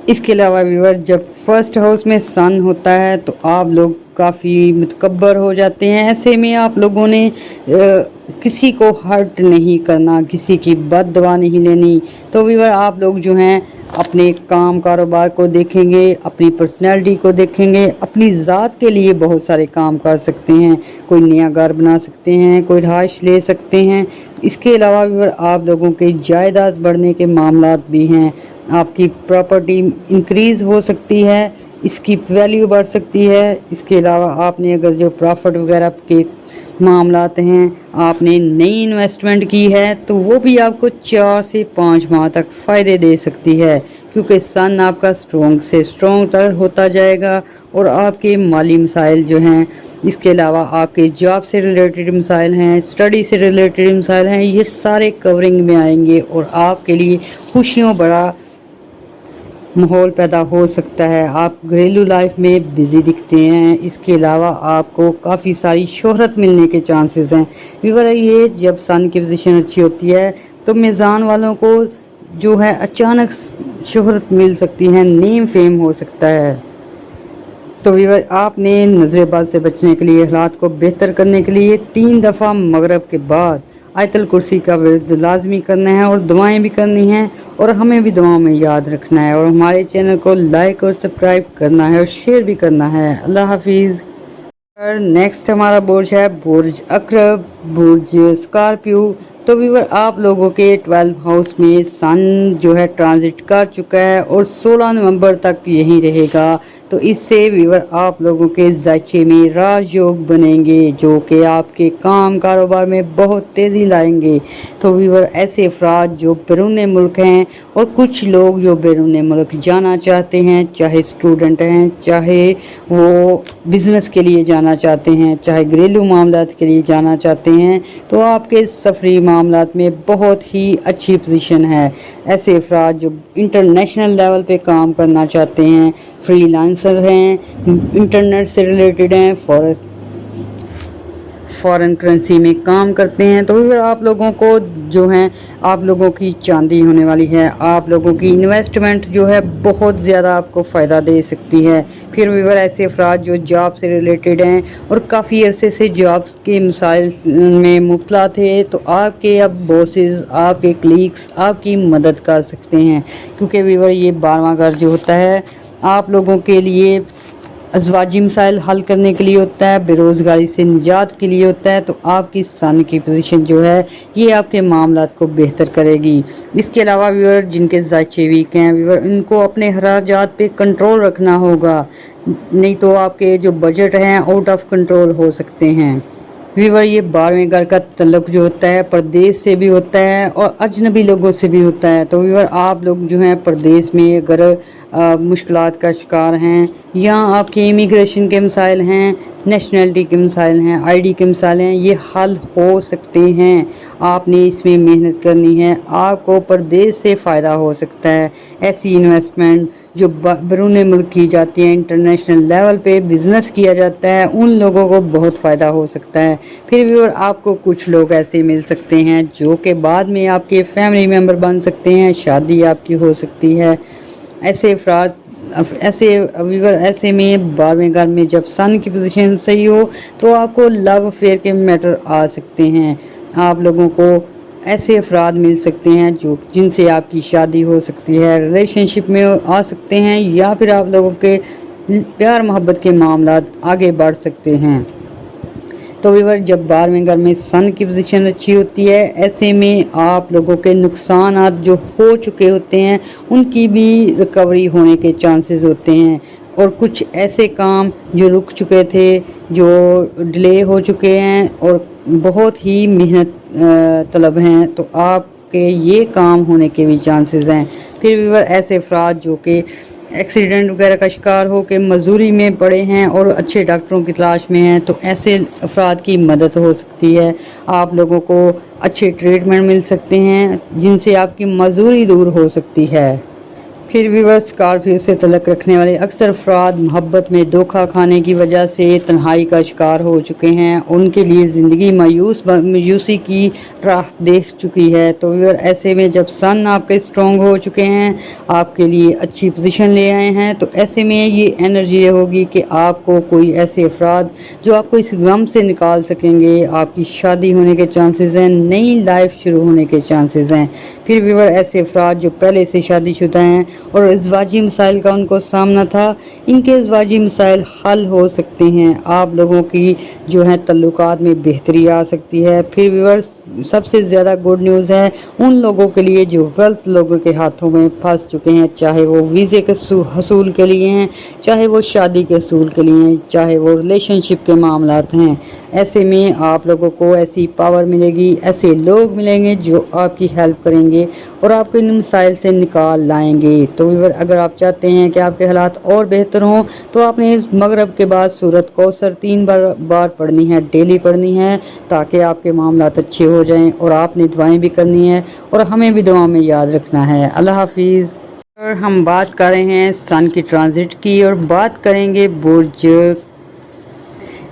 इसके अलावा व्यूअर जब फर्स्ट हाउस में सन होता है तो आप लोग काफ़ी मुतकब्बर हो जाते हैं। ऐसे में आप लोगों ने किसी को हर्ट नहीं करना, किसी की बद दुआ नहीं लेनी। तो व्यूअर आप लोग जो हैं अपने काम कारोबार को देखेंगे, अपनी पर्सनैलिटी को देखेंगे, अपनी ज़ात के लिए बहुत सारे काम कर सकते हैं। कोई नया घर बना सकते हैं, कोई रहाइश ले सकते हैं। इसके अलावा व्यूअर आप लोगों के जायदाद बढ़ने के मामलात भी हैं। आपकी प्रॉपर्टी इंक्रीज़ हो सकती है, इसकी वैल्यू बढ़ सकती है। इसके अलावा आपने अगर जो प्रॉफिट वगैरह के मामलात हैं, आपने नई इन्वेस्टमेंट की है तो वो भी आपको 4 से 5 माह तक फ़ायदे दे सकती है, क्योंकि सन आपका स्ट्रॉन्ग से स्ट्रॉन्ग तर होता जाएगा और आपके माली मसाइल जो हैं, इसके अलावा आपके जॉब से रिलेटेड मसाइल हैं, स्टडी से रिलेटेड मसाइल हैं, ये सारे कवरिंग में आएंगे और आपके लिए खुशियों बड़ा माहौल पैदा हो सकता है। आप घरेलू लाइफ में बिजी दिखते हैं। इसके अलावा आपको काफ़ी सारी शोहरत मिलने के चांसेस हैं। व्यूअर ये जब सन की पोजीशन अच्छी होती है तो मीज़ान वालों को जो है अचानक शोहरत मिल सकती है, नेम फेम हो सकता है। तो व्यूअर आपने नजरेबाज से बचने के लिए, हालात को बेहतर करने के लिए 3 दफ़ा मगरब के बाद आयतल कुर्सी का विर्द लाजमी करना है और दुआएं भी करनी हैं और हमें भी दुआओं में याद रखना है और हमारे चैनल को लाइक और सब्सक्राइब करना है और शेयर भी करना है। अल्लाह हाफिज़। नेक्स्ट हमारा बुर्ज है बुर्ज अकरब, बुर्ज स्कॉर्पियो। तो व्यूअर आप लोगों के 12 हाउस में सन जो है ट्रांजिट कर चुका है और 16 नवंबर तक यही रहेगा। तो इससे व्यूअर आप लोगों के ज़ायचे में राजयोग बनेंगे जो कि आपके काम कारोबार में बहुत तेज़ी लाएंगे। तो व्यूअर ऐसे अफराद जो बैरून मुल्क हैं और कुछ लोग जो बैरून मुल्क जाना चाहते हैं, चाहे स्टूडेंट हैं, चाहे वो बिज़नेस के लिए जाना चाहते हैं, चाहे घरेलू मामलात के लिए जाना चाहते हैं, तो आपके सफरी मामलात में बहुत ही अच्छी पोजीशन है। ऐसे अफराद जो इंटरनेशनल लेवल पे काम करना चाहते हैं, फ्रीलांसर हैं, इंटरनेट से रिलेटेड हैं, फॉरेन करेंसी में काम करते हैं, तो फिर आप लोगों को जो हैं आप लोगों की चांदी होने वाली है। आप लोगों की इन्वेस्टमेंट जो है बहुत ज़्यादा आपको फ़ायदा दे सकती है। फिर व्यूअर ऐसे अफराद जो जॉब से रिलेटेड हैं और काफ़ी अरसे से जॉब्स के मसाइल में मुब्तला थे, तो आपके अब बॉसेस, आपके कलीग्स आपकी मदद कर सकते हैं, क्योंकि व्यूअर ये 12वां घर जो होता है आप लोगों के लिए अज़वाजी मसाइल हल करने के लिए होता है, बेरोज़गारी से निजात के लिए होता है। तो आपकी सन की पोजीशन जो है ये आपके मामलात को बेहतर करेगी। इसके अलावा व्यूअर जिनके ज़ायचे वीक हैं, व्यूअर इनको अपने खर्चात पे कंट्रोल रखना होगा, नहीं तो आपके जो बजट हैं आउट ऑफ कंट्रोल हो सकते हैं। व्यूअर ये 12वें घर का तल्लुक जो होता है परदेश से भी होता है और अजनबी लोगों से भी होता है। तो व्यूअर आप लोग जो हैं परदेश में अगर मुश्किलात का शिकार हैं या आपके इमिग्रेशन के मसाइल हैं, नेशनलिटी के मसाइल हैं, आईडी के मसाइल हैं, ये हल हो सकते हैं। आपने इसमें मेहनत करनी है, आपको परदेश से फ़ायदा हो सकता है। ऐसी इन्वेस्टमेंट जो बैरून मुल्क की जाती हैं, इंटरनेशनल लेवल पे बिजनेस किया जाता है, उन लोगों को बहुत फ़ायदा हो सकता है। फिर भी और आपको कुछ लोग ऐसे मिल सकते हैं जो कि बाद में आपके फैमिली मेम्बर बन सकते हैं, शादी आपकी हो सकती है। ऐसे अफराद ऐसे में 12वें घर में जब सन की पोजीशन सही हो तो आपको लव अफेयर के मैटर आ सकते हैं। आप लोगों को ऐसे अफराद मिल सकते हैं जो जिनसे आपकी शादी हो सकती है, रिलेशनशिप में आ सकते हैं, या फिर आप लोगों के प्यार मोहब्बत के मामला आगे बढ़ सकते हैं। तो व्यूअर, जब 12वें घर में सन की पोजीशन अच्छी होती है, ऐसे में आप लोगों के नुकसान जो हो चुके होते हैं उनकी भी रिकवरी होने के चांसेस होते हैं, और कुछ ऐसे काम जो रुक चुके थे, जो डिले हो चुके हैं और बहुत ही मेहनत तलब हैं, तो आपके ये काम होने के भी चांसेस हैं। फिर व्यूअर, ऐसे अफराद जो कि एक्सीडेंट वगैरह का शिकार हो के मजदूरी में पड़े हैं और अच्छे डॉक्टरों की तलाश में हैं, तो ऐसे अफराद की मदद हो सकती है। आप लोगों को अच्छे ट्रीटमेंट मिल सकते हैं जिनसे आपकी मजदूरी दूर हो सकती है। फिर व्यूअर्स, स्कॉर्पियो से तल्लुक़ रखने वाले अक्सर अफराद मोहब्बत में धोखा खाने की वजह से तन्हाई का शिकार हो चुके हैं, उनके लिए ज़िंदगी मायूसी की राह देख चुकी है। तो व्यूअर, ऐसे में जब सन आपके स्ट्रॉन्ग हो चुके हैं, आपके लिए अच्छी पोजीशन ले आए हैं, तो ऐसे में ये एनर्जी होगी कि आपको कोई ऐसे अफराद जो आपको इस गम से निकाल सकेंगे, आपकी शादी होने के चांसेस हैं, नई लाइफ शुरू होने के चांसेस हैं। फिर व्यूअर, ऐसे अफराद जो पहले से शादीशुदा हैं और इज़्वाजी मसाइल का उनको सामना था, इनके इज़्वाजी मसाइल हल हो सकते हैं। आप लोगों की जो है तल्लुकात में बेहतरी आ सकती है। फिर व्यूअर्स, सबसे ज़्यादा गुड न्यूज़ है उन लोगों के लिए जो गलत लोगों के हाथों में फंस चुके हैं, चाहे वो वीज़े के हसूल के लिए हैं, चाहे वो शादी के हसूल के लिए हैं, चाहे वो रिलेशनशिप के मामलात हैं। ऐसे में आप लोगों को ऐसी पावर मिलेगी, ऐसे लोग मिलेंगे जो आपकी हेल्प करेंगे और आपको इन मसाइल से निकाल लाएंगे। तो व्यूअर, अगर आप चाहते हैं कि आपके हालात और बेहतर हों, तो आपने मगरब के बाद सूरत कौसर 3 बार पढ़नी है, डेली पढ़नी है, ताकि आपके मामलात अच्छे हो जाएं, और आपने दुआएं भी करनी है और हमें भी दुआ में याद रखना है। अल्लाह हाफिज़। और हम बात कर रहे हैं सन की ट्रांजिट की, और बात करेंगे बुर्ज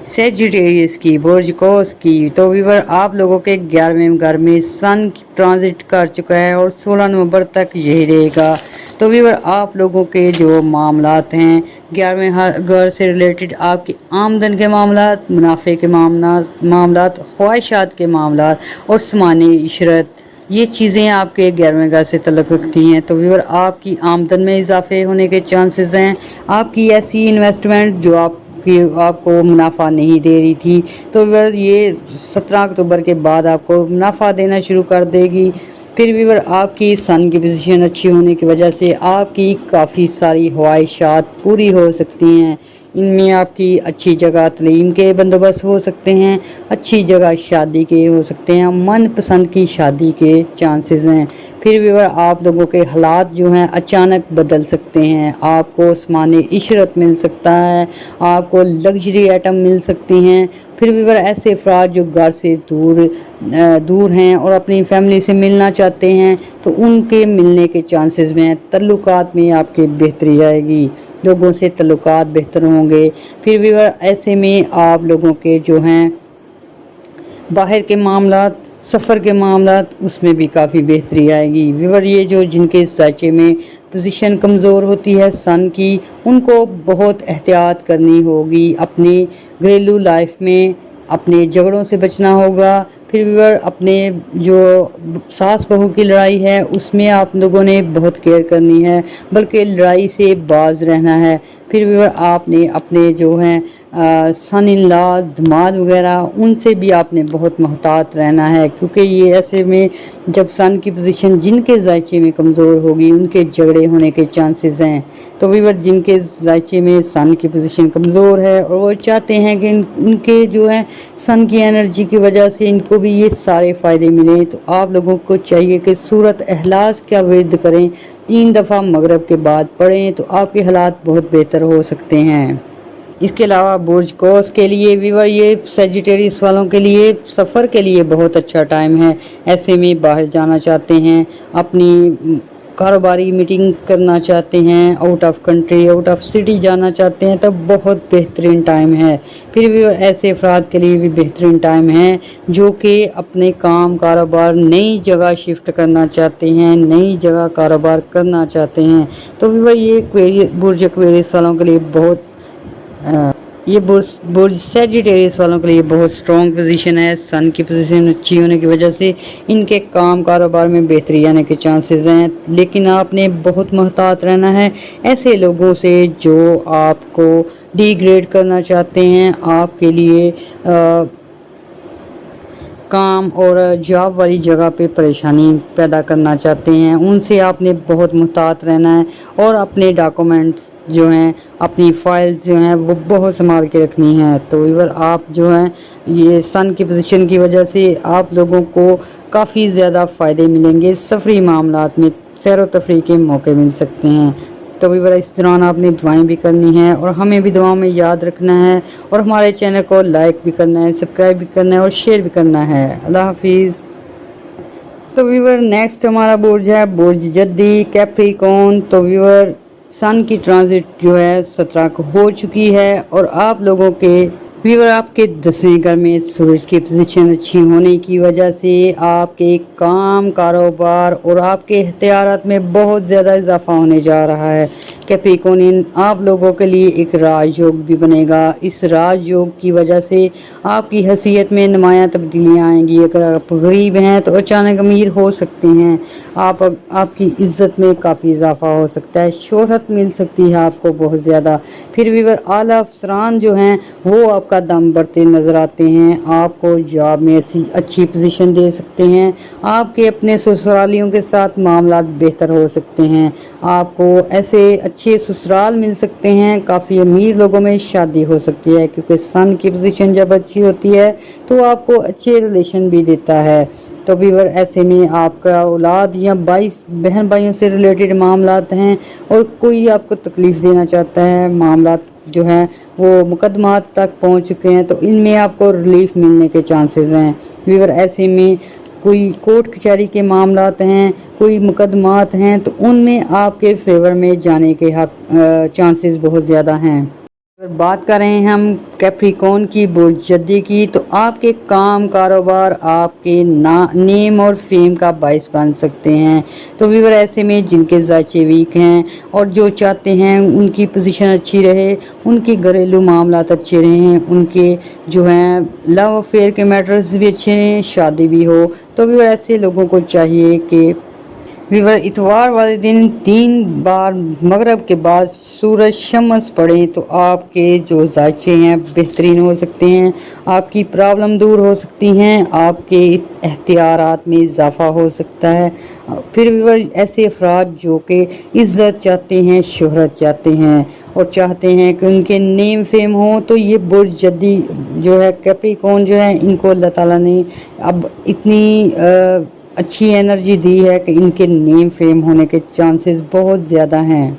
सेजिटेरियस की, बुर्ज कौस की। तो व्यूअर, आप लोगों के 11वें घर में सन ट्रांजिट कर चुका है और 16 नवंबर तक यही रहेगा। तो व्यूअर, आप लोगों के जो मामलात हैं 11वें घर से रिलेटेड, आपकी आमदन के मामलात, मुनाफे के मामलात, ख्वाहिशात के मामलात और समानी इशरत, ये चीज़ें आपके 11वें घर से तल्लुक़ रखती हैं। तो व्यूअर, आपकी आमदन में इजाफे होने के चांसेस हैं। आपकी ऐसी इन्वेस्टमेंट जो आपको मुनाफा नहीं दे रही थी, तो व्यूअर ये 17 अक्टूबर के बाद आपको मुनाफा देना शुरू कर देगी। फिर व्यूअर, आपकी सन की पोजीशन अच्छी होने की वजह से आपकी काफ़ी सारी ख्वाहिशात पूरी हो सकती हैं। इनमें आपकी अच्छी जगह तलीम के बंदोबस्त हो सकते हैं, अच्छी जगह शादी के हो सकते हैं, मनपसंद की शादी के चांसेस हैं। फिर भी आप लोगों के हालात जो हैं अचानक बदल सकते हैं, आपको आसमानी इशरत मिल सकता है, आपको लग्जरी आइटम मिल सकती हैं। फिर भी ऐसे अफराद जो घर से दूर हैं और अपनी फैमिली से मिलना चाहते हैं, तो उनके मिलने के चांसेस में हैं। तल्लुकात में आपके बेहतरी आएगी, लोगों से तल्लुकात बेहतर होंगे। फिर भी ऐसे में आप लोगों के जो हैं बाहर के मामलात, सफ़र के मामलात, उसमें भी काफ़ी बेहतरी आएगी। व्यूअर, ये जो जिनके साचे में पोजीशन कमज़ोर होती है सन की, उनको बहुत एहतियात करनी होगी अपनी घरेलू लाइफ में, अपने झगड़ों से बचना होगा। फिर व्यूअर, अपने जो सास बहू की लड़ाई है उसमें आप लोगों ने बहुत केयर करनी है, बल्कि लड़ाई से बाज रहना है। फिर व्यूअर, आपने अपने जो हैं सन इन लॉ, दामाद वगैरह, उनसे भी आपने बहुत मोहतात रहना है, क्योंकि ये ऐसे में जब सन की पोजीशन जिनके जायचे में कमज़ोर होगी उनके झगड़े होने के चांसेस हैं। तो व्यूअर, जिनके जायचे में सन की पोजीशन कमज़ोर है और वो चाहते हैं कि उनके जो है सन की एनर्जी की वजह से इनको भी ये सारे फ़ायदे मिलें, तो आप लोगों को चाहिए कि सूरत अहलास का विर्द करें, 3 दफ़ा मगरब के बाद पढ़ें, तो आपके हालात बहुत बेहतर हो सकते हैं। इसके अलावा बुर्ज कौस के लिए व्यूअर, ये सेजिटेरियस वालों के लिए सफ़र के लिए बहुत अच्छा टाइम है। ऐसे में बाहर जाना चाहते हैं, अपनी कारोबारी मीटिंग करना चाहते हैं, out of country, out of city जाना चाहते हैं, तब बहुत बेहतरीन टाइम है। फिर भी ऐसे अफराद के लिए भी बेहतरीन टाइम है जो कि अपने काम कारोबार नई जगह शिफ्ट करना चाहते हैं, नई जगह कारोबार करना चाहते हैं। तो भी ये बुर्ज एक्वेरियस वालों के लिए बहुत ये बुर्ज सैजिटेरियस वालों के लिए बहुत स्ट्रॉन्ग पोजीशन है। सन की पोजीशन अच्छी होने की वजह से इनके काम कारोबार में बेहतरी आने के चांसेस हैं, लेकिन आपने बहुत मुहतात रहना है ऐसे लोगों से जो आपको डिग्रेड करना चाहते हैं, आपके लिए काम और जॉब वाली जगह पे परेशानी पैदा करना चाहते हैं। उनसे आपने बहुत मुहतात रहना है और अपने डॉक्यूमेंट्स जो हैं, अपनी फाइल्स जो हैं वो बहुत संभाल के रखनी है। तो इवर आप जो हैं ये सन की पोजीशन की वजह से आप लोगों को काफ़ी ज़्यादा फ़ायदे मिलेंगे। सफरी मामलात में सैर व तफरी के मौके मिल सकते हैं। तो इवर इस दौरान आपने दुआएं भी करनी है और हमें भी दुआओं में याद रखना है और हमारे चैनल को लाइक भी करना है, सब्सक्राइब भी करना है और शेयर भी करना है। अल्लाह हाफिज़। तो व्यूअर नेक्स्ट हमारा बुर्ज है बुर्ज जद्दी कैप्रिकॉर्न। तो व्यूअर सन की ट्रांजिट जो है 17 को हो चुकी है और आप लोगों के व्यूअर आपके 10वें घर में सूरज की पोजीशन अच्छी होने की वजह से आपके काम कारोबार और आपके इख्तियारात में बहुत ज़्यादा इजाफा होने जा रहा है। कैप्रिकॉर्न आप लोगों के लिए एक राजयोग भी बनेगा। इस राजयोग की वजह से आपकी हैसियत में नुमायां तब्दीलियां आएंगी। अगर आप गरीब हैं तो अचानक अमीर हो सकते हैं। आपकी इज्जत में काफ़ी इजाफा हो सकता है, शोहरत मिल सकती है आपको बहुत ज़्यादा। फिर भी आला अफसरान जो हैं वो आपका दम बढ़ते नज़र आते हैं, आपको जॉब में ऐसी अच्छी पोजीशन दे सकते हैं। आपके अपने ससुरालियों के साथ मामला बेहतर हो सकते हैं, आपको ऐसे अच्छे ससुराल मिल सकते हैं। काफ़ी अमीर लोगों में शादी हो सकती है क्योंकि सन की पोजीशन जब अच्छी होती है तो आपको अच्छे रिलेशन भी देता है। तो व्यूअर ऐसे में आपका औलाद या बहन भाइयों से रिलेटेड मामलात हैं और कोई आपको तकलीफ़ देना चाहता है, मामलात जो हैं वो मुकदमात तक पहुंच चुके हैं, तो इनमें आपको रिलीफ मिलने के चांसेस हैं। व्यूअर ऐसे में कोई कोर्ट कचहरी के मामलात हैं, कोई मुकदमात हैं, तो उनमें आपके फेवर में जाने के चांसेस बहुत ज़्यादा हैं। अगर बात करें हम कैप्रिकॉर्न की बुर्ज जद्दी की, तो आपके काम कारोबार आपके नेम और फेम का बाइस बन सकते हैं। तो व्यूअर ऐसे में जिनके जायचे वीक हैं और जो चाहते हैं उनकी पोजीशन अच्छी रहे, उनके घरेलू मामलात अच्छे रहें, उनके जो हैं लव अफेयर के मैटर्स भी अच्छे रहें, शादी भी हो, तो व्यूअर ऐसे लोगों को चाहिए कि व्यूअर इतवार वाले दिन 3 बार मगरब के बाद सूरज शम्स पड़े तो आपके जो जायचे हैं बेहतरीन हो सकते हैं, आपकी प्रॉब्लम दूर हो सकती हैं, आपके एहतियारात में इजाफा हो सकता है। फिर भी ऐसे अफराद जो कि इज्जत चाहते हैं, शोहरत चाहते हैं और चाहते हैं कि उनके नेम फेम हो, तो ये बुर्ज जद्दी जो है कैप्रिकॉर्न जो है इनको अल्लाह ताला ने अब इतनी अच्छी एनर्जी दी है कि इनके नेम फेम होने के चांसेस बहुत ज़्यादा हैं।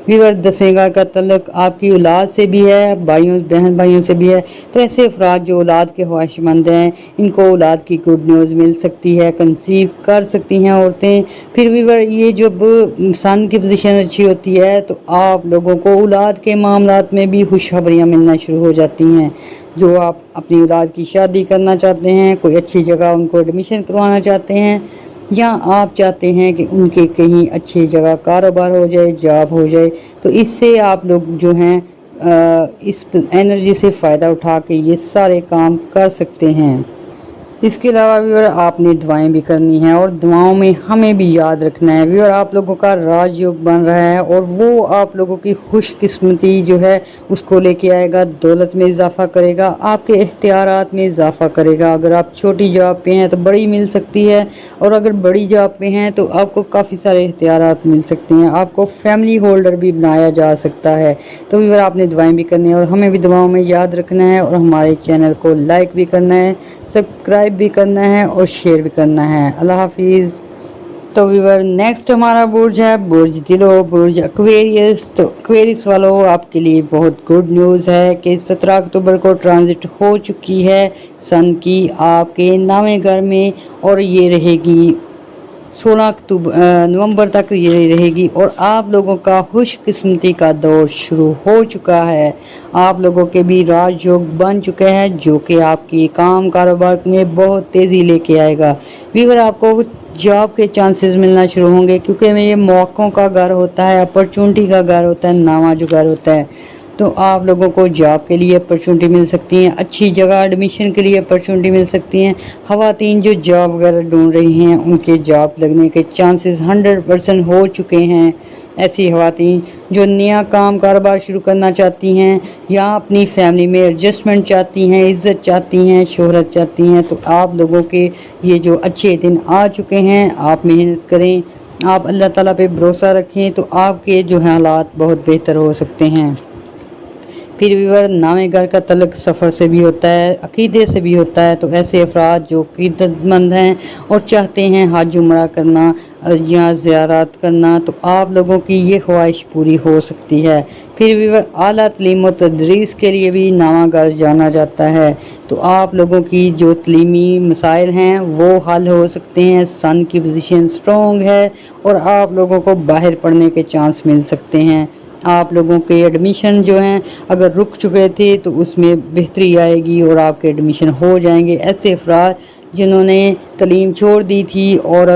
व्यूअर 10वें घर का तल्लुक आपकी औलाद से भी है, बहन भाइयों से भी है। तो ऐसे अफराद जो औलाद के ख्वाहिशमंद हैं इनको औलाद की गुड न्यूज़ मिल सकती है, कंसीव कर सकती हैं औरतें। फिर व्यूअर ये जब सन की पोजीशन अच्छी होती है तो आप लोगों को औलाद के मामलात में भी खुशखबरियाँ मिलना शुरू हो जाती हैं। जो आप अपनी औलाद की शादी करना चाहते हैं, कोई अच्छी जगह उनको एडमिशन करवाना चाहते हैं, या आप चाहते हैं कि उनके कहीं अच्छी जगह कारोबार हो जाए, जॉब हो जाए, तो इससे आप लोग जो हैं इस एनर्जी से फ़ायदा उठा के ये सारे काम कर सकते हैं। इसके अलावा व्यूअर आपने दुआएं भी करनी है और दुआओं में हमें भी याद रखना है। व्यूअर आप लोगों का राजयोग बन रहा है और वो आप लोगों की खुशकिस्मती जो है उसको लेके आएगा, दौलत में इजाफा करेगा, आपके इख्तियारात में इजाफा करेगा। अगर आप छोटी जॉब पे हैं तो बड़ी मिल सकती है और अगर बड़ी जॉब पे हैं तो आपको काफ़ी सारे इख्तियारात मिल सकते हैं, आपको फैमिली होल्डर भी बनाया जा सकता है। तो व्यूअर आपने दुआएं भी करनी है और हमें भी दुआओं में याद रखना है और हमारे चैनल को लाइक भी करना है, सब्सक्राइब भी करना है और शेयर भी करना है। अल्लाह हाफिज़। तो व्यूअर नेक्स्ट हमारा बुर्ज है बुर्ज दिलो बुर्ज एक्वेरियस। तो एक्वेरियस वालों आपके लिए बहुत गुड न्यूज़ है कि 17 अक्टूबर को ट्रांजिट हो चुकी है सन की आपके 9वें घर में और ये रहेगी नवंबर तक ये रहेगी और आप लोगों का खुशकिस्मती का दौर शुरू हो चुका है। आप लोगों के भी राजयोग बन चुके हैं जो कि आपकी काम कारोबार में बहुत तेज़ी लेके आएगा। व्यूअर, आपको जॉब के चांसेस मिलना शुरू होंगे क्योंकि ये मौक़ों का घर होता है, अपॉर्चुनिटी का घर होता है, नामा जो घर होता है। तो आप लोगों को जॉब के लिए अपॉर्चुनिटी मिल सकती है, अच्छी जगह एडमिशन के लिए अपॉर्चुनिटी मिल सकती हैं। ख़वातीन जो जॉब वगैरह ढूंढ रही हैं उनके जॉब लगने के चांसेस 100% हो चुके हैं। ऐसी ख़वातीन जो नया काम कारोबार शुरू करना चाहती हैं या अपनी फैमिली में एडजस्टमेंट चाहती हैं, इज़्ज़त चाहती हैं, शोहरत चाहती हैं, तो आप लोगों के ये जो अच्छे दिन आ चुके हैं। आप मेहनत करें, आप अल्लाह ताला पे भरोसा रखें तो आपके जो है हालात बहुत बेहतर हो सकते हैं। फिर व्यूअर, नामे घर का तल्लुक सफ़र से भी होता है, अकीदे से भी होता है। तो ऐसे अफराद जो अकीदतमंद हैं और चाहते हैं हज उम्रा करना या ज़ियारत करना, तो आप लोगों की ये ख्वाहिश पूरी हो सकती है। फिर व्यूअर, आला तलीम व तदरीस के लिए भी नामा घर जाना जाता है। तो आप लोगों की जो तलीमी मसाइल हैं वो हल हो सकते हैं। सन की पोजीशन स्ट्रॉन्ग है और आप लोगों को बाहर पढ़ने के चांस मिल सकते हैं। आप लोगों के एडमिशन जो हैं अगर रुक चुके थे तो उसमें बेहतरी आएगी और आपके एडमिशन हो जाएंगे। ऐसे अफराद जिन्होंने तलीम छोड़ दी थी और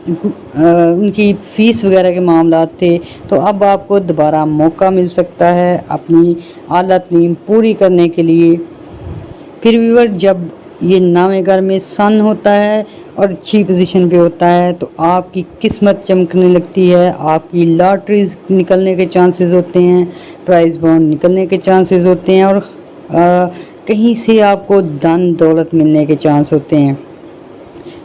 उनकी फ़ीस वगैरह के मामलात थे, तो अब आपको दोबारा मौका मिल सकता है अपनी आला तलीम पूरी करने के लिए। फिर व्यूअर, जब ये नामे घर में सन होता है और अच्छी पोजीशन पे होता है तो आपकी किस्मत चमकने लगती है, आपकी लॉटरीज निकलने के चांसेस होते हैं, प्राइज बॉन्ड निकलने के चांसेस होते हैं और कहीं से आपको धन दौलत मिलने के चांस होते हैं।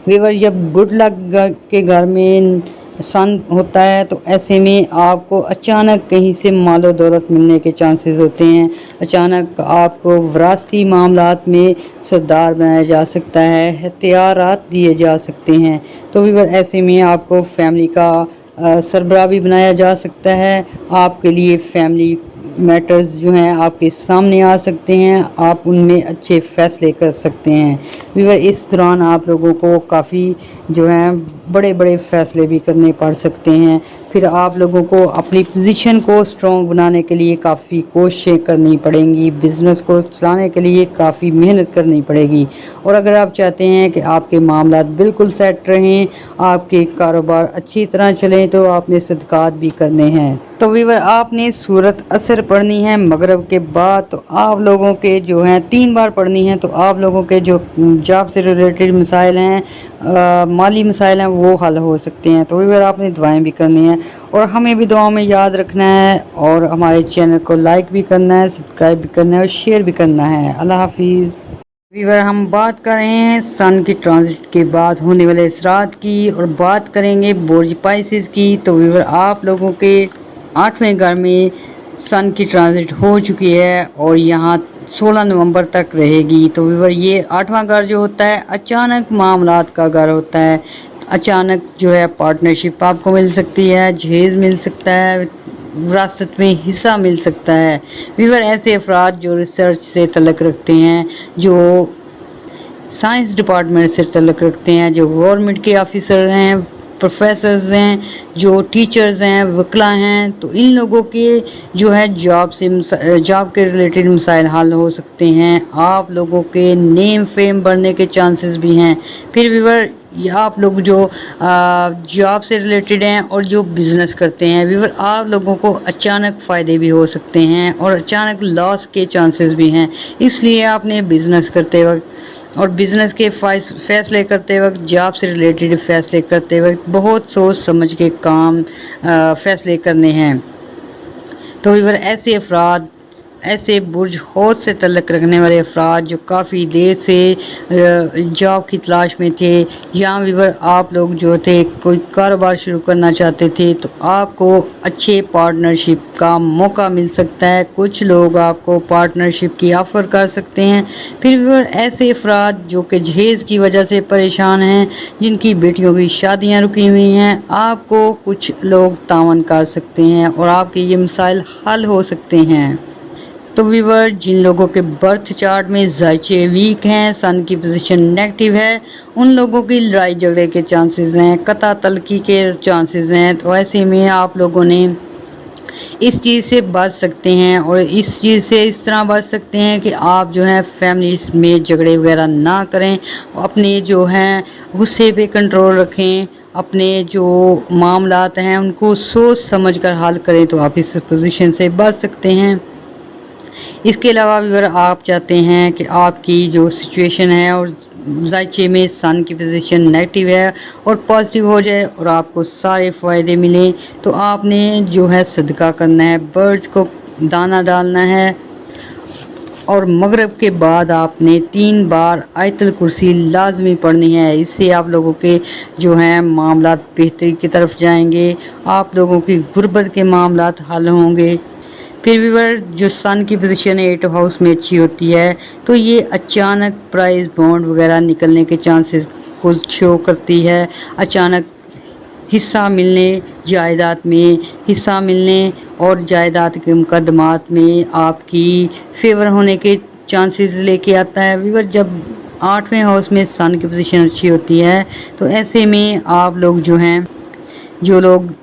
व्यूअर, जब गुड लक के घर में सन होता है तो ऐसे में आपको अचानक कहीं से मालो दौलत मिलने के चांसेस होते हैं। अचानक आपको विरासती मामलात में सरदार बनाया जा सकता है, इख्तियारात दिए जा सकते हैं। तो व्यूअर, ऐसे में आपको फैमिली का सरबराह भी बनाया जा सकता है। आपके लिए फैमिली मैटर्स जो हैं आपके सामने आ सकते हैं, आप उनमें अच्छे फैसले कर सकते हैं। व्यूअर, इस दौरान आप लोगों को काफ़ी जो हैं बड़े बड़े फैसले भी करने पड़ सकते हैं। फिर आप लोगों को अपनी पोजीशन को स्ट्रॉन्ग बनाने के लिए काफ़ी कोशिशें करनी पड़ेंगी, बिज़नेस को चलाने के लिए काफ़ी मेहनत करनी पड़ेगी। और अगर आप चाहते हैं कि आपके मामलात बिल्कुल सेट रहें, आपके कारोबार अच्छी तरह चलें, तो आपने सदक़ात भी करने हैं। तो व्यूअर, आपने सूरत असर पढ़नी है मगरिब के बाद। तो आप लोगों के जो हैं 3 बार पढ़नी है। तो आप लोगों के जो जॉब से रिलेटेड मसाइल हैं, माली मसाइल हैं, वो हल हो सकते हैं। तो व्यूअर, आपने दुआएं भी करनी है और हमें भी दुआओं में याद रखना है और हमारे चैनल को लाइक भी करना है, सब्सक्राइब भी करना है और शेयर भी करना है। अल्लाह हाफिज़। व्यूअर, हम बात कर रहे हैं सन की ट्रांजिट के बाद होने वाले असरात की और बात करेंगे बुर्ज पाइसेस की। तो व्यूअर, आप लोगों के 8वें घर में सन की ट्रांजिट हो चुकी है और यहाँ 16 नवंबर तक रहेगी। तो व्यूअर, ये 8वां घर जो होता है अचानक मामलात का घर होता है। अचानक जो है पार्टनरशिप आपको मिल सकती है, जहेज़ मिल सकता है, विरासत में हिस्सा मिल सकता है। व्यूअर, ऐसे अफराद जो रिसर्च से तल्लुक़ रखते हैं, जो साइंस डिपार्टमेंट से तल्लुक़ रखते हैं, जो गवर्नमेंट के ऑफिसर हैं, प्रोफेसर्स हैं, जो टीचर्स हैं, वकला हैं, तो इन लोगों के जो है जॉब के रिलेटेड मसाइल हल हो सकते हैं। आप लोगों के नेम फेम बढ़ने के चांसेस भी हैं। फिर व्यूअर, आप लोग जो जॉब से रिलेटेड हैं और जो बिज़नेस करते हैं, व्यूअर, आप लोगों को अचानक फ़ायदे भी हो सकते हैं और अचानक लॉस के चांसेस भी हैं। इसलिए आपने बिज़नेस करते वक्त और बिज़नेस के फ़ैसले करते वक्त, जॉब से रिलेटेड फ़ैसले करते वक्त बहुत सोच समझ के काम फ़ैसले करने हैं। तो व्यूअर, ऐसे अफराद, ऐसे बुर्ज हौज से तल्लुक़ रखने वाले अफराद जो काफ़ी देर से जॉब की तलाश में थे, या व्यूअर आप लोग जो थे कोई कारोबार शुरू करना चाहते थे, तो आपको अच्छे पार्टनरशिप का मौका मिल सकता है। कुछ लोग आपको पार्टनरशिप की ऑफ़र कर सकते हैं। फिर व्यूअर, ऐसे अफराद जो कि जहेज़ की वजह से परेशान हैं, जिनकी बेटियों की शादियाँ रुकी हुई हैं, आपको कुछ लोग तावन कर सकते हैं और आपके ये मसाइल हल हो सकते हैं। तो व्यूअर, जिन लोगों के बर्थ चार्ट में जायचे वीक हैं, सन की पोजीशन नेगेटिव है, उन लोगों की लड़ाई झगड़े के चांसेस हैं, कता तलकी के चांसेस हैं। तो ऐसे में आप लोगों ने इस चीज़ से बच सकते हैं, और इस चीज़ से इस तरह बच सकते हैं कि आप जो है फैमिली में झगड़े वगैरह ना करें, अपने जो हैं गुस्से पे कंट्रोल रखें, अपने जो मामलात हैं उनको सोच समझ कर हल करें, तो आप इस पोजीशन से बच सकते हैं। इसके अलावा अगर आप चाहते हैं कि आपकी जो सिचुएशन है और जायचे में सन की पोजीशन नेगेटिव है और पॉजिटिव हो जाए और आपको सारे फ़ायदे मिलें, तो आपने जो है सदका करना है, बर्ड्स को दाना डालना है, और मगरिब के बाद आपने 3 बार आयतुल कुर्सी लाजमी पढ़नी है। इससे आप लोगों के जो हैं मामलात बेहतरी की तरफ जाएंगे, आप लोगों की गुर्बत के मामलात हल होंगे। फिर व्यूअर, जो सन की पोजीशन 8 हाउस में अच्छी होती है, तो ये अचानक प्राइस बॉन्ड वगैरह निकलने के चांसेस को शो करती है। अचानक हिस्सा मिलने, जायदाद में हिस्सा मिलने और जायदाद के मुकदमात में आपकी फेवर होने के चांसेस लेके आता है। व्यूअर, जब 8वें हाउस में सन की पोजीशन अच्छी होती है, तो ऐसे में आप लोग जो हैं, जो लोग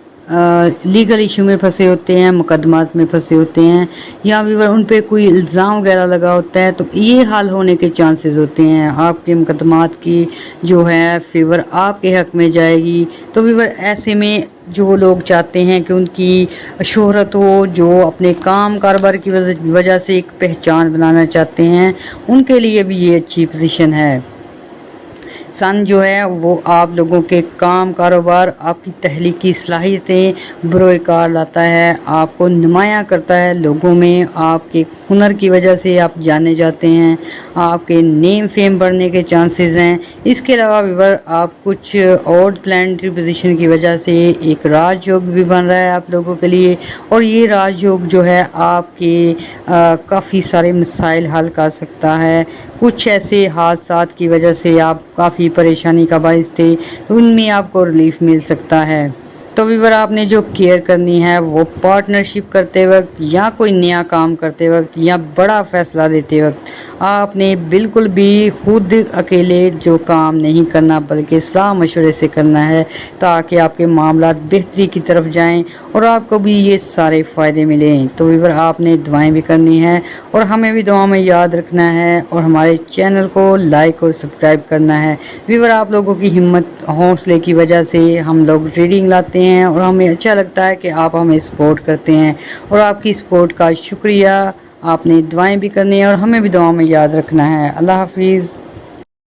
लीगल इशू में फंसे होते हैं, मुकदमात में फंसे होते हैं, या भी उन पे कोई इल्ज़ाम वगैरह लगा होता है, तो ये हल होने के चांसेस होते हैं। आपके मुकदमात की जो है फेवर आपके हक में जाएगी। तो व्यूअर, ऐसे में जो लोग चाहते हैं कि उनकी शोहरत हो, जो अपने काम कारोबार की वजह से एक पहचान बनाना चाहते हैं, उनके लिए भी ये अच्छी पोजीशन है। सन जो है वो आप लोगों के काम कारोबार, आपकी तहलीकी सलाहियतें बरोकार लाता है, आपको नुमायाँ करता है लोगों में, आपके हुनर की वजह से आप जाने जाते हैं, आपके नेम फेम बढ़ने के चांसेस हैं। इसके अलावा व्यूअर, आप कुछ और प्लानिटरी पोजीशन की वजह से एक राजयोग भी बन रहा है आप लोगों के लिए, और ये राजयोग जो है आपके काफ़ी सारे मसाइल हल कर सकता है। कुछ ऐसे हादसात की वजह से आप काफ़ी परेशानी का बाइस थे, तो उनमें आपको रिलीफ मिल सकता है। तो व्यूअर, आपने जो केयर करनी है वो पार्टनरशिप करते वक्त, या कोई नया काम करते वक्त, या बड़ा फैसला लेते वक्त, आपने बिल्कुल भी खुद अकेले जो काम नहीं करना, बल्कि सलाह मशवरे से करना है, ताकि आपके मामलात बेहतरी की तरफ जाएं और आपको भी ये सारे फ़ायदे मिलें। तो व्यूअर, आपने दुआएं भी करनी है और हमें भी दुआ में याद रखना है, और हमारे चैनल को लाइक और सब्सक्राइब करना है। व्यूअर, आप लोगों की हिम्मत हौसले की वजह से हम लोग रीडिंग लाते हैं, और हमें अच्छा लगता है कि आप हमें सपोर्ट करते हैं, और आपकी सपोर्ट का शुक्रिया। आपने दुआएं भी करनी है और हमें भी दुआ में याद रखना है। अल्लाह हाफिज़।